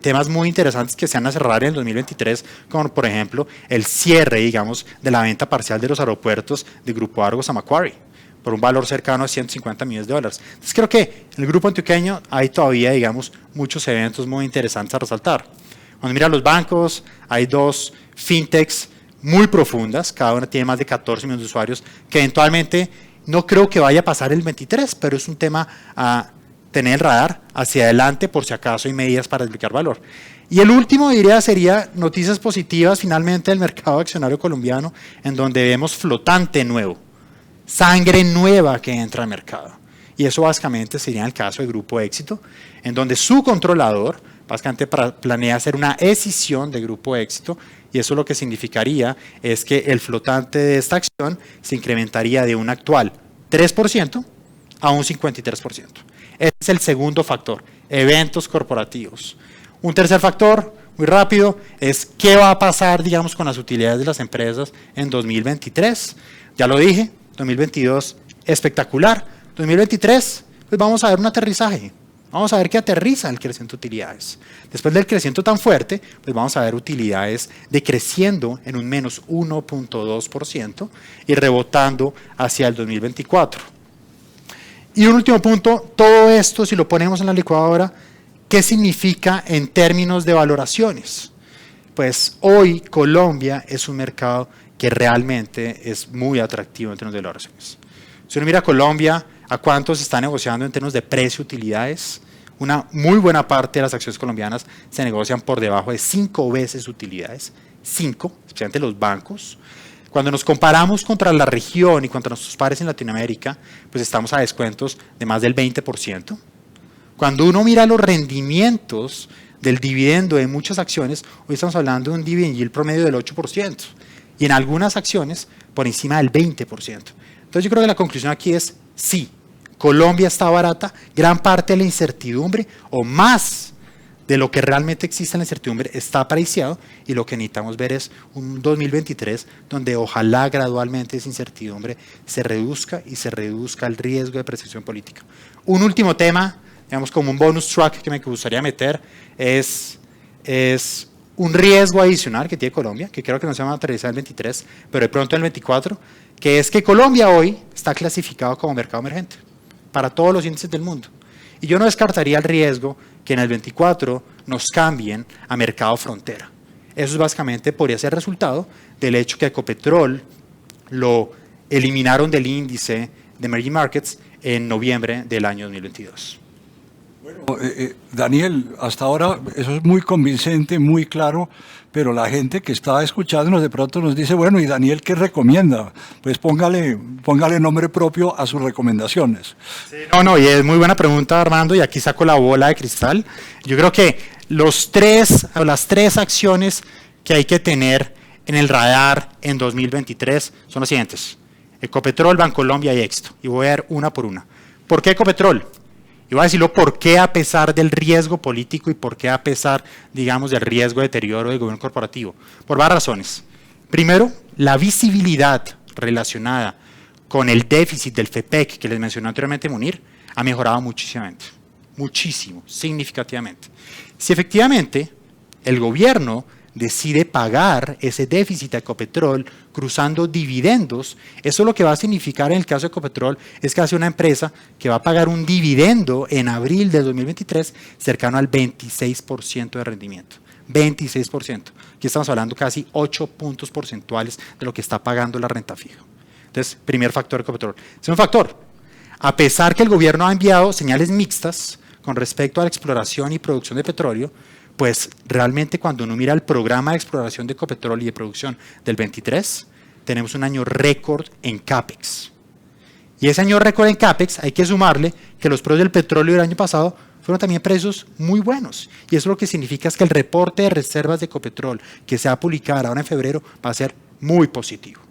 temas muy interesantes que se van a cerrar en el 2023, como por ejemplo el cierre, digamos, de la venta parcial de los aeropuertos de Grupo Argos a Macquarie, por un valor cercano a $150 millones. Entonces creo que en el grupo antioqueño hay todavía, digamos, muchos eventos muy interesantes a resaltar. Cuando mira los bancos, hay 2 fintechs muy profundas, cada una tiene más de 14 millones de usuarios, que eventualmente no creo que vaya a pasar el 23, pero es un tema a tener el radar hacia adelante por si acaso hay medidas para desbloquear valor. Y el último, diría, sería noticias positivas finalmente del mercado accionario colombiano, en donde vemos flotante nuevo, sangre nueva que entra al mercado. Y eso básicamente sería el caso del Grupo Éxito, en donde su controlador básicamente planea hacer una escisión de Grupo Éxito, y eso lo que significaría es que el flotante de esta acción se incrementaría de un actual 3% a un 53%. Ese es el segundo factor, eventos corporativos. Un tercer factor, muy rápido, es qué va a pasar, digamos, con las utilidades de las empresas en 2023. Ya lo dije, 2022 espectacular. 2023, pues vamos a ver un aterrizaje. Vamos a ver qué aterriza el crecimiento de utilidades. Después del crecimiento tan fuerte, pues vamos a ver utilidades decreciendo en un menos 1.2% y rebotando hacia el 2024. Y un último punto, todo esto, si lo ponemos en la licuadora, ¿qué significa en términos de valoraciones? Pues hoy Colombia es un mercado que realmente es muy atractivo en términos de valoraciones. Si uno mira Colombia, ¿a cuánto se está negociando en términos de precio-utilidades? Una muy buena parte de las acciones colombianas se negocian por debajo de 5 veces utilidades, 5, especialmente los bancos. Cuando nos comparamos contra la región y contra nuestros pares en Latinoamérica, pues estamos a descuentos de más del 20%. Cuando uno mira los rendimientos del dividendo de muchas acciones, hoy estamos hablando de un dividend yield promedio del 8%, y en algunas acciones por encima del 20%. Entonces yo creo que la conclusión aquí es sí, Colombia está barata, gran parte de la incertidumbre o más de lo que realmente existe en la incertidumbre está apreciado, y lo que necesitamos ver es un 2023 donde ojalá gradualmente esa incertidumbre se reduzca y se reduzca el riesgo de percepción política. Un último tema, digamos como un bonus track que me gustaría meter, es un riesgo adicional que tiene Colombia, que creo que no se va a materializar el 23, pero de pronto el 24, que es que Colombia hoy está clasificado como mercado emergente para todos los índices del mundo. Y yo no descartaría el riesgo que en el 24 nos cambien a mercado frontera. Eso es básicamente podría ser resultado del hecho que Ecopetrol lo eliminaron del índice de Emerging Markets en noviembre del año 2022. Bueno, Daniel, hasta ahora eso es muy convincente, muy claro, pero la gente que está escuchándonos de pronto nos dice, bueno, ¿y Daniel qué recomienda? Pues póngale nombre propio a sus recomendaciones. Sí, no, y es muy buena pregunta, Armando, y aquí saco la bola de cristal. Yo creo que las tres acciones que hay que tener en el radar en 2023 son las siguientes: Ecopetrol, Bancolombia y Éxito. Y voy a ver una por una. ¿Por qué Ecopetrol? Y voy a decirlo por qué a pesar del riesgo político y por qué a pesar, digamos, del riesgo de deterioro del gobierno corporativo. Por varias razones. Primero, la visibilidad relacionada con el déficit del FEPEC que les mencionó anteriormente Munir ha mejorado muchísimamente, muchísimo, significativamente. Si efectivamente el gobierno decide pagar ese déficit a Ecopetrol cruzando dividendos, eso lo que va a significar en el caso de Ecopetrol es que hace una empresa que va a pagar un dividendo en abril de 2023 cercano al 26% de rendimiento. 26%. Aquí estamos hablando casi 8 puntos porcentuales de lo que está pagando la renta fija. Entonces, primer factor de Ecopetrol. Segundo factor, a pesar que el gobierno ha enviado señales mixtas con respecto a la exploración y producción de petróleo, pues realmente cuando uno mira el programa de exploración de Ecopetrol y de producción del 23, tenemos un año récord en CAPEX. Y ese año récord en CAPEX hay que sumarle que los precios del petróleo del año pasado fueron también precios muy buenos. Y eso lo que significa es que el reporte de reservas de Ecopetrol que se va a publicar ahora en febrero va a ser muy positivo.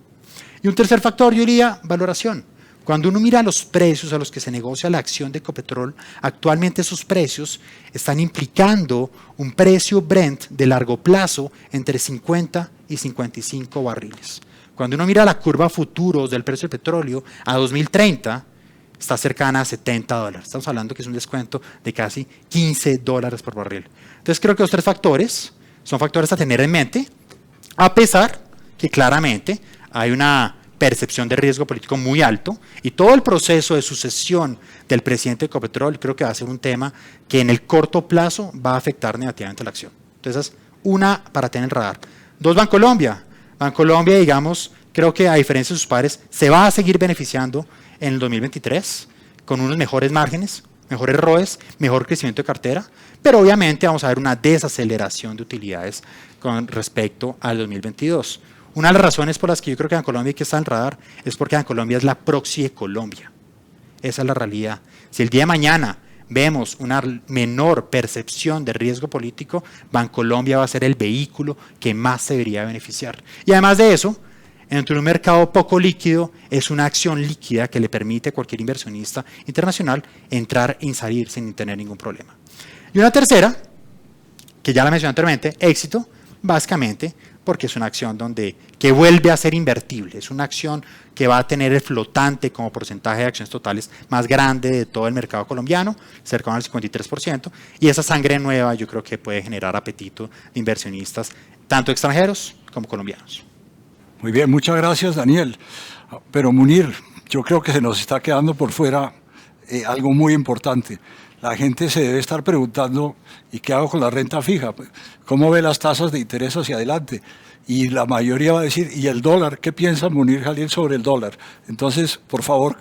Y un tercer factor, yo diría, valoración. Cuando uno mira los precios a los que se negocia la acción de Ecopetrol, actualmente esos precios están implicando un precio Brent de largo plazo entre 50 y 55 barriles. Cuando uno mira la curva futuros del precio del petróleo a 2030, está cercana a $70. Estamos hablando que es un descuento de casi $15 por barril. Entonces creo que los tres factores son factores a tener en mente, a pesar que claramente hay una percepción de riesgo político muy alto y todo el proceso de sucesión del presidente de Ecopetrol creo que va a ser un tema que en el corto plazo va a afectar negativamente la acción. Entonces, una para tener el radar. Dos, Bancolombia. Bancolombia, digamos, creo que a diferencia de sus pares, se va a seguir beneficiando en el 2023 con unos mejores márgenes, mejores ROEs, mejor crecimiento de cartera, pero obviamente vamos a ver una desaceleración de utilidades con respecto al 2022. Una de las razones por las que yo creo que Bancolombia hay que estar en el radar es porque Bancolombia es la proxy de Colombia. Esa es la realidad. Si el día de mañana vemos una menor percepción de riesgo político, Bancolombia va a ser el vehículo que más se debería beneficiar. Y además de eso, entre un mercado poco líquido, es una acción líquida que le permite a cualquier inversionista internacional entrar y salir sin tener ningún problema. Y una tercera, que ya la mencioné anteriormente, éxito, básicamente porque es una acción que vuelve a ser invertible, es una acción que va a tener el flotante como porcentaje de acciones totales más grande de todo el mercado colombiano, cercano al 53%, y esa sangre nueva yo creo que puede generar apetito de inversionistas, tanto extranjeros como colombianos. Muy bien, muchas gracias, Daniel. Pero Munir, yo creo que se nos está quedando por fuera algo muy importante. La gente se debe estar preguntando, ¿y qué hago con la renta fija? ¿Cómo ve las tasas de interés hacia adelante? Y la mayoría va a decir, ¿y el dólar? ¿Qué piensa Munir Jalil sobre el dólar? Entonces, por favor,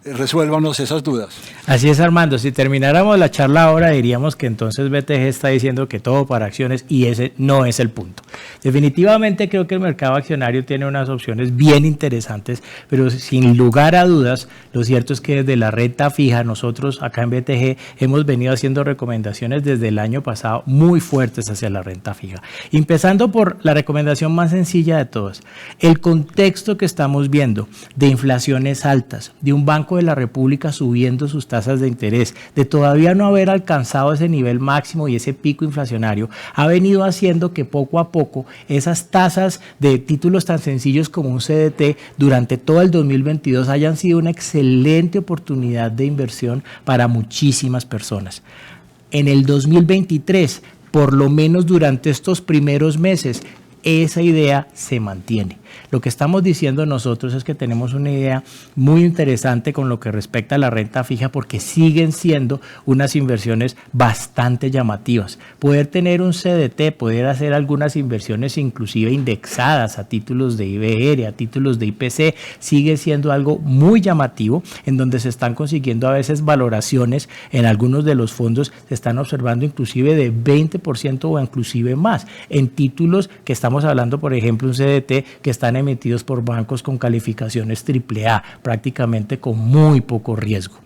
resuélvanos esas dudas. Así es, Armando. Si termináramos la charla ahora, diríamos que entonces BTG está diciendo que todo para acciones y ese no es el punto. Definitivamente creo que el mercado accionario tiene unas opciones bien interesantes, pero sin lugar a dudas, lo cierto es que desde la renta fija, nosotros acá en BTG hemos venido haciendo recomendaciones desde el año pasado muy fuertes hacia la renta fija. Empezando por la recomendación más sencilla de todas. El contexto que estamos viendo de inflaciones altas, de un Banco de la República subiendo sus tasas de interés, de todavía no haber alcanzado ese nivel máximo y ese pico inflacionario, ha venido haciendo que poco a poco esas tasas de títulos tan sencillos como un CDT durante todo el 2022 hayan sido una excelente oportunidad de inversión para muchísimas personas. En el 2023, por lo menos durante estos primeros meses, esa idea se mantiene. Lo que estamos diciendo nosotros es que tenemos una idea muy interesante con lo que respecta a la renta fija porque siguen siendo unas inversiones bastante llamativas. Poder tener un CDT, poder hacer algunas inversiones inclusive indexadas a títulos de IBR, a títulos de IPC, sigue siendo algo muy llamativo en donde se están consiguiendo a veces valoraciones en algunos de los fondos, se están observando inclusive de 20% o inclusive más en títulos que estamos hablando, por ejemplo, un CDT que están emitidos por bancos con calificaciones AAA, prácticamente con muy poco riesgo.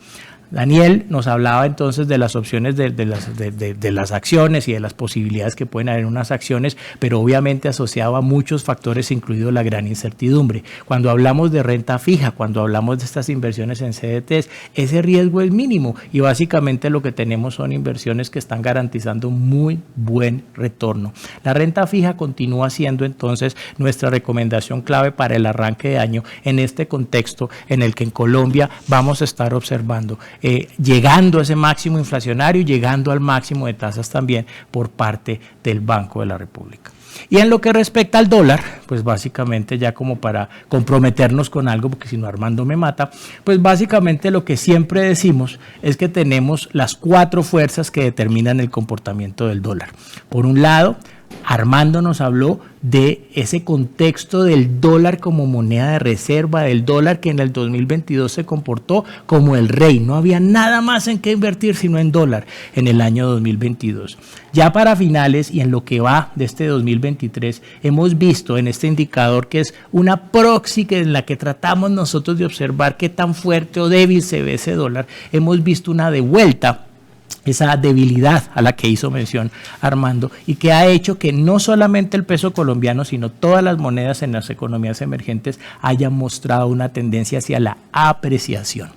Daniel nos hablaba entonces de las opciones de las acciones y de las posibilidades que pueden haber en unas acciones, pero obviamente asociado a muchos factores, incluido la gran incertidumbre. Cuando hablamos de renta fija, cuando hablamos de estas inversiones en CDTs, ese riesgo es mínimo y básicamente lo que tenemos son inversiones que están garantizando muy buen retorno. La renta fija continúa siendo entonces nuestra recomendación clave para el arranque de año en este contexto en el que en Colombia vamos a estar observando llegando a ese máximo inflacionario y llegando al máximo de tasas también por parte del Banco de la República. Y en lo que respecta al dólar, pues básicamente ya como para comprometernos con algo, porque si no Armando me mata, pues básicamente lo que siempre decimos es que tenemos las 4 fuerzas que determinan el comportamiento del dólar. Por un lado, Armando nos habló de ese contexto del dólar como moneda de reserva, del dólar que en el 2022 se comportó como el rey. No había nada más en qué invertir sino en dólar en el año 2022. Ya para finales y en lo que va de este 2023, hemos visto en este indicador que es una proxy en la que tratamos nosotros de observar qué tan fuerte o débil se ve ese dólar, hemos visto una devuelta, esa debilidad a la que hizo mención Armando y que ha hecho que no solamente el peso colombiano, sino todas las monedas en las economías emergentes hayan mostrado una tendencia hacia la apreciación.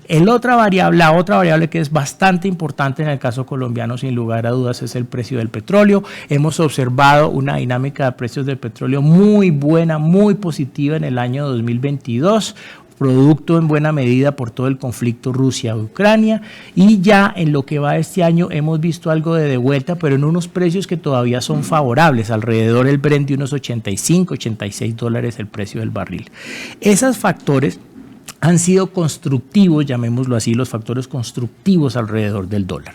La otra variable que es bastante importante en el caso colombiano, sin lugar a dudas, es el precio del petróleo. Hemos observado una dinámica de precios del petróleo muy buena, muy positiva en el año 2022, producto en buena medida por todo el conflicto Rusia-Ucrania, y ya en lo que va de este año hemos visto algo de devuelta, pero en unos precios que todavía son favorables, alrededor del Brent de unos 85, 86 dólares el precio del barril. Esos factores han sido constructivos, llamémoslo así, los factores constructivos alrededor del dólar.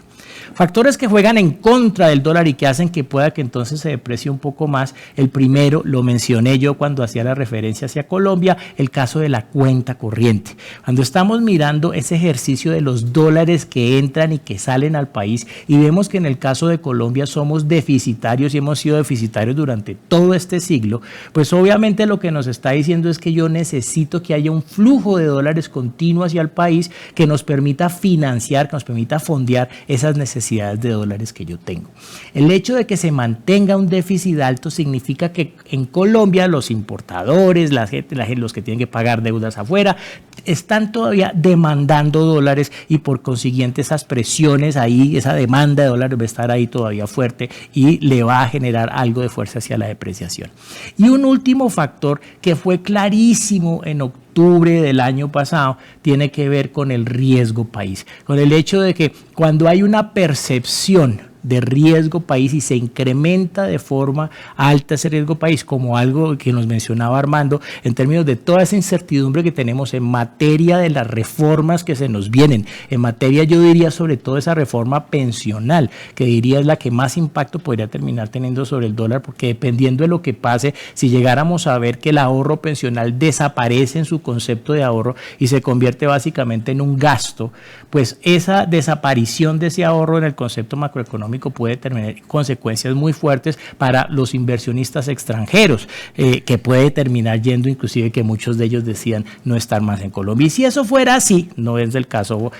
Factores que juegan en contra del dólar y que hacen que pueda que entonces se deprecie un poco más. El primero lo mencioné yo cuando hacía la referencia hacia Colombia, el caso de la cuenta corriente. Cuando estamos mirando ese ejercicio de los dólares que entran y que salen al país y vemos que en el caso de Colombia somos deficitarios y hemos sido deficitarios durante todo este siglo, pues obviamente lo que nos está diciendo es que yo necesito que haya un flujo de dólares continuo hacia el país que nos permita financiar, que nos permita fondear esas necesidades de dólares que yo tengo. El hecho de que se mantenga un déficit alto significa que en Colombia los importadores, la gente, los que tienen que pagar deudas afuera, están todavía demandando dólares y por consiguiente esas presiones ahí, esa demanda de dólares va a estar ahí todavía fuerte y le va a generar algo de fuerza hacia la depreciación. Y un último factor que fue clarísimo en octubre del año pasado tiene que ver con el riesgo país, con el hecho de que cuando hay una percepción de riesgo país y se incrementa de forma alta ese riesgo país, como algo que nos mencionaba Armando, en términos de toda esa incertidumbre que tenemos en materia de las reformas que se nos vienen, en materia yo diría sobre todo esa reforma pensional, que diría es la que más impacto podría terminar teniendo sobre el dólar, porque dependiendo de lo que pase, si llegáramos a ver que el ahorro pensional desaparece en su concepto de ahorro y se convierte básicamente en un gasto, pues esa desaparición de ese ahorro en el concepto macroeconómico puede tener consecuencias muy fuertes para los inversionistas extranjeros, que puede terminar yendo inclusive que muchos de ellos decían no estar más en Colombia. Y si eso fuera así, no es el caso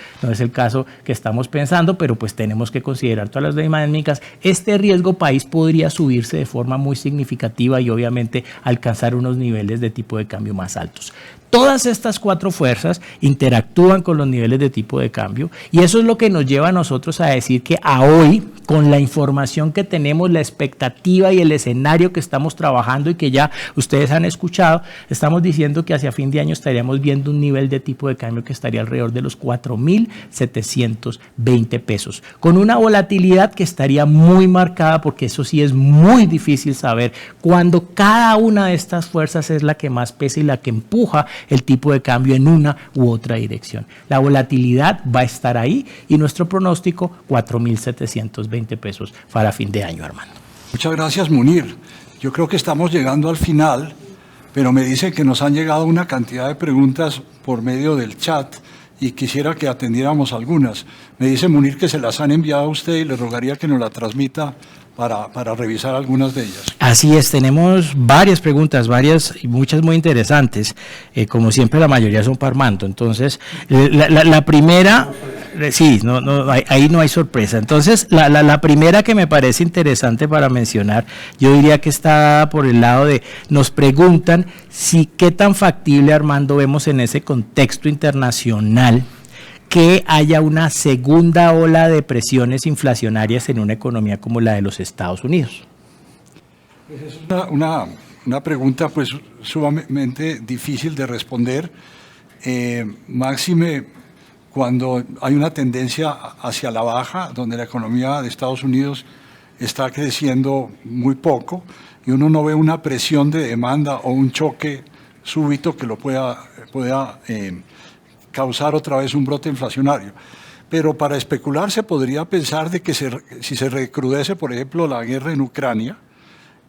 que estamos pensando, pero pues tenemos que considerar todas las dinámicas. Este riesgo país podría subirse de forma muy significativa y obviamente alcanzar unos niveles de tipo de cambio más altos. Todas estas 4 fuerzas interactúan con los niveles de tipo de cambio y eso es lo que nos lleva a nosotros a decir que a hoy, con la información que tenemos, la expectativa y el escenario que estamos trabajando y que ya ustedes han escuchado, estamos diciendo que hacia fin de año estaríamos viendo un nivel de tipo de cambio que estaría alrededor de los 4.720 pesos, con una volatilidad que estaría muy marcada, porque eso sí es muy difícil saber cuándo cada una de estas fuerzas es la que más pesa y la que empuja el tipo de cambio en una u otra dirección. La volatilidad va a estar ahí y nuestro pronóstico 4.720 pesos para fin de año, Armando. Muchas gracias, Munir. Yo creo que estamos llegando al final, pero me dicen que nos han llegado una cantidad de preguntas por medio del chat y quisiera que atendiéramos algunas. Me dice Munir que se las han enviado a usted y le rogaría que nos la transmita para revisar algunas de ellas. Así es, tenemos varias preguntas, varias y muchas muy interesantes. Como siempre, la mayoría son para Armando. Entonces, la primera, sí, ahí no hay sorpresa. Entonces, la primera que me parece interesante para mencionar, yo diría que está por el lado de, nos preguntan si qué tan factible, Armando, vemos en ese contexto internacional que haya una segunda ola de presiones inflacionarias en una economía como la de los Estados Unidos. Es una pregunta pues sumamente difícil de responder, máxime cuando hay una tendencia hacia la baja, donde la economía de Estados Unidos está creciendo muy poco y uno no ve una presión de demanda o un choque súbito que lo pueda causar otra vez un brote inflacionario. Pero para especular se podría pensar de que si se recrudece, por ejemplo, la guerra en Ucrania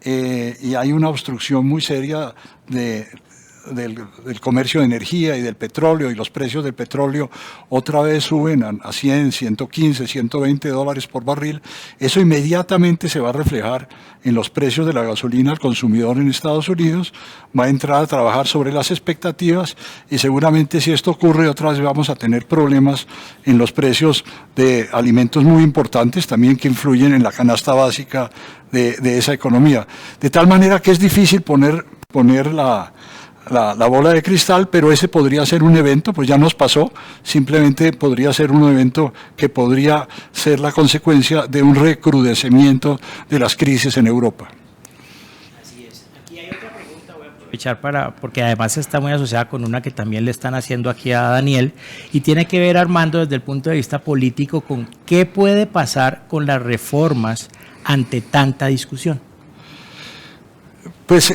y hay una obstrucción muy seria del comercio de energía y del petróleo, y los precios del petróleo otra vez suben a 100, 115, 120 dólares por barril, eso inmediatamente se va a reflejar en los precios de la gasolina al consumidor en Estados Unidos, va a entrar a trabajar sobre las expectativas y seguramente si esto ocurre otra vez vamos a tener problemas en los precios de alimentos muy importantes también que influyen en la canasta básica de esa economía. De tal manera que es difícil poner la bola de cristal, pero ese podría ser un evento, pues ya nos pasó, simplemente podría ser un evento que podría ser la consecuencia de un recrudecimiento de las crisis en Europa. Así es. Aquí hay otra pregunta, voy a aprovechar porque además está muy asociada con una que también le están haciendo aquí a Daniel, y tiene que ver, Armando, desde el punto de vista político, con qué puede pasar con las reformas ante tanta discusión. Pues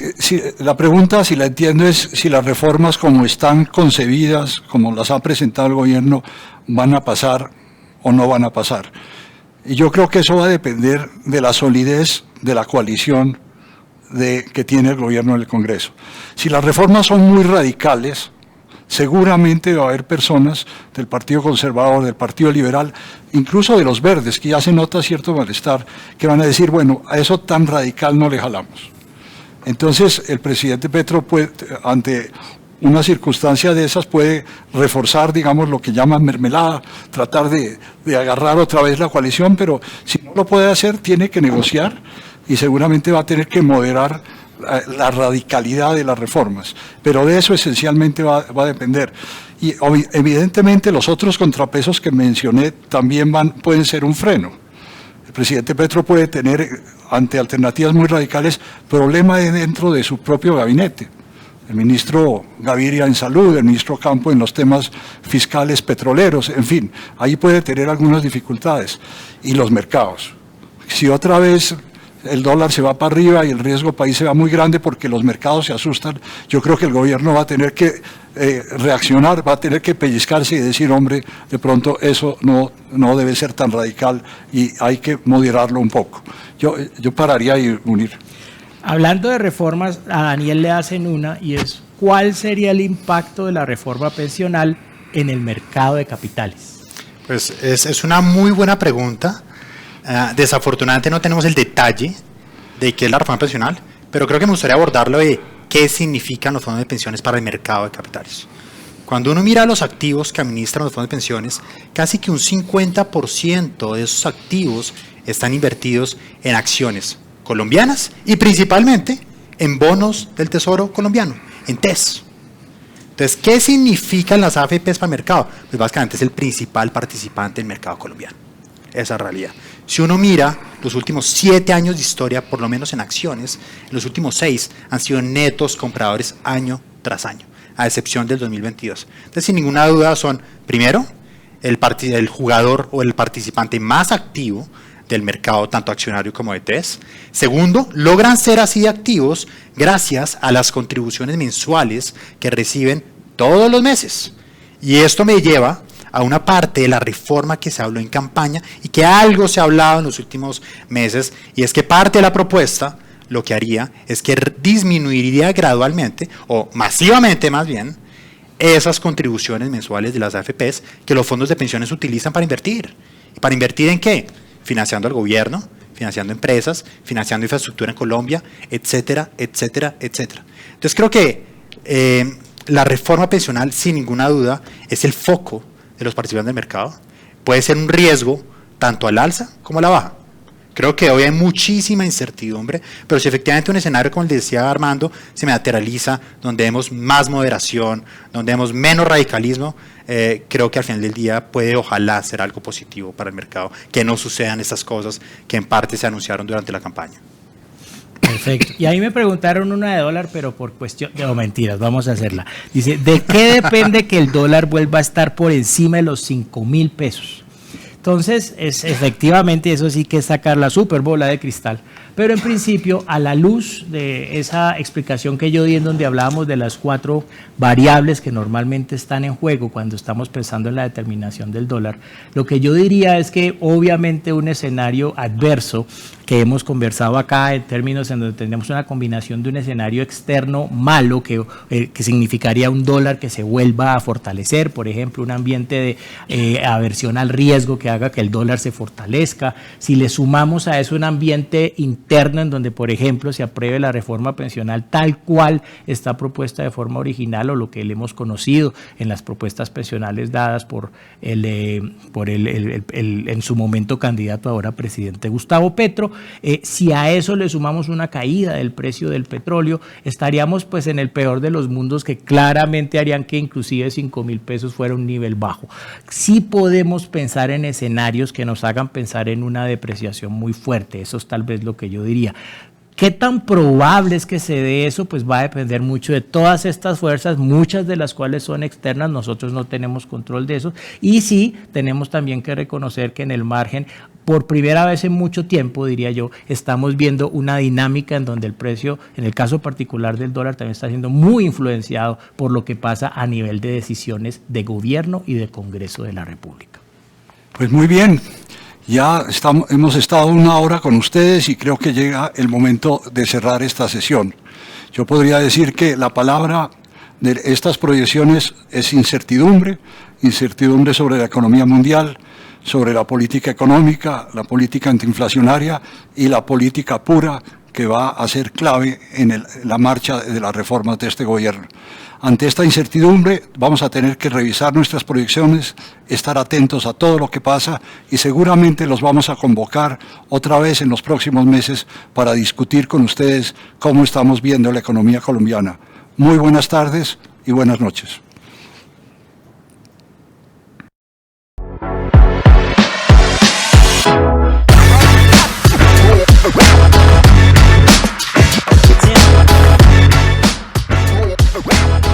la pregunta, si la entiendo, es si las reformas como están concebidas, como las ha presentado el gobierno, van a pasar o no van a pasar. Y yo creo que eso va a depender de la solidez de la coalición que tiene el gobierno en el Congreso. Si las reformas son muy radicales, seguramente va a haber personas del Partido Conservador, del Partido Liberal, incluso de los Verdes, que ya se nota cierto malestar, que van a decir, bueno, a eso tan radical no le jalamos. Entonces, el presidente Petro puede, ante una circunstancia de esas, puede reforzar, digamos, lo que llaman mermelada, tratar de agarrar otra vez la coalición, pero si no lo puede hacer, tiene que negociar y seguramente va a tener que moderar la radicalidad de las reformas. Pero de eso esencialmente va a depender. Y evidentemente los otros contrapesos que mencioné también pueden ser un freno. El presidente Petro puede tener, ante alternativas muy radicales, problemas dentro de su propio gabinete. El ministro Gaviria en salud, el ministro Campo en los temas fiscales petroleros, en fin, ahí puede tener algunas dificultades. Y los mercados. Si otra vez el dólar se va para arriba y el riesgo país se va muy grande porque los mercados se asustan, yo creo que el gobierno va a tener que reaccionar, va a tener que pellizcarse y decir, hombre, de pronto eso no debe ser tan radical y hay que moderarlo un poco. Yo pararía ahí, Munir. Hablando de reformas, a Daniel le hacen una, y es, ¿cuál sería el impacto de la reforma pensional en el mercado de capitales? Pues es una muy buena pregunta. Desafortunadamente no tenemos el detalle de qué es la reforma pensional, pero creo que me gustaría abordarlo de qué significan los fondos de pensiones para el mercado de capitales. Cuando uno mira los activos que administran los fondos de pensiones, casi que un 50% de esos activos están invertidos en acciones colombianas y principalmente en bonos del Tesoro colombiano, en TES. Entonces, ¿qué significan las AFPs para el mercado? Pues básicamente es el principal participante del mercado colombiano. Esa es la realidad. Si uno mira los últimos 7 años de historia, por lo menos en acciones, en los últimos 6 han sido netos compradores año tras año, a excepción del 2022. Entonces, sin ninguna duda son, primero, el jugador o el participante más activo del mercado, tanto accionario como de TES. Segundo, logran ser así de activos gracias a las contribuciones mensuales que reciben todos los meses. Y esto me lleva a una parte de la reforma que se habló en campaña y que algo se ha hablado en los últimos meses, y es que parte de la propuesta lo que haría es que disminuiría gradualmente, o masivamente más bien, esas contribuciones mensuales de las AFPs que los fondos de pensiones utilizan para invertir. ¿Para invertir en qué? Financiando al gobierno, financiando empresas, financiando infraestructura en Colombia, etcétera, etcétera, etcétera. Entonces creo que la reforma pensional, sin ninguna duda, es el foco de los participantes del mercado. Puede ser un riesgo tanto al alza como a la baja. Creo que hoy hay muchísima incertidumbre, pero si efectivamente un escenario, como les decía Armando, se materializa, donde vemos más moderación, donde vemos menos radicalismo, creo que al final del día puede, ojalá, ser algo positivo para el mercado, que no sucedan estas cosas que en parte se anunciaron durante la campaña. Perfecto. Y ahí me preguntaron una de dólar, pero por cuestión de mentiras, vamos a hacerla. Dice, ¿de qué depende que el dólar vuelva a estar por encima de los 5.000 pesos? Entonces, efectivamente, eso sí que es sacar la super bola de cristal. Pero en principio, a la luz de esa explicación que yo di en donde hablábamos de las 4 variables que normalmente están en juego cuando estamos pensando en la determinación del dólar, lo que yo diría es que obviamente un escenario adverso que hemos conversado acá en términos en donde tenemos una combinación de un escenario externo malo que significaría un dólar que se vuelva a fortalecer, por ejemplo, un ambiente de aversión al riesgo que haga que el dólar se fortalezca. Si le sumamos a eso un ambiente interno en donde, por ejemplo, se apruebe la reforma pensional tal cual está propuesta de forma original o lo que le hemos conocido en las propuestas pensionales dadas por el en su momento candidato ahora presidente Gustavo Petro, si a eso le sumamos una caída del precio del petróleo, estaríamos pues en el peor de los mundos que claramente harían que inclusive 5.000 pesos fuera un nivel bajo. Sí podemos pensar en escenarios que nos hagan pensar en una depreciación muy fuerte, eso es tal vez lo que yo diría. ¿Qué tan probable es que se dé eso? Pues va a depender mucho de todas estas fuerzas, muchas de las cuales son externas, nosotros no tenemos control de eso, y sí tenemos también que reconocer que en el margen, por primera vez en mucho tiempo, diría yo, estamos viendo una dinámica en donde el precio, en el caso particular del dólar, también está siendo muy influenciado por lo que pasa a nivel de decisiones de gobierno y de Congreso de la República. Pues muy bien. Ya hemos estado 1 hora con ustedes y creo que llega el momento de cerrar esta sesión. Yo podría decir que la palabra de estas proyecciones es incertidumbre, incertidumbre sobre la economía mundial, sobre la política económica, la política antiinflacionaria y la política pura que va a ser clave en la marcha de las reformas de este gobierno. Ante esta incertidumbre vamos a tener que revisar nuestras proyecciones, estar atentos a todo lo que pasa y seguramente los vamos a convocar otra vez en los próximos meses para discutir con ustedes cómo estamos viendo la economía colombiana. Muy buenas tardes y buenas noches. We'll be right back.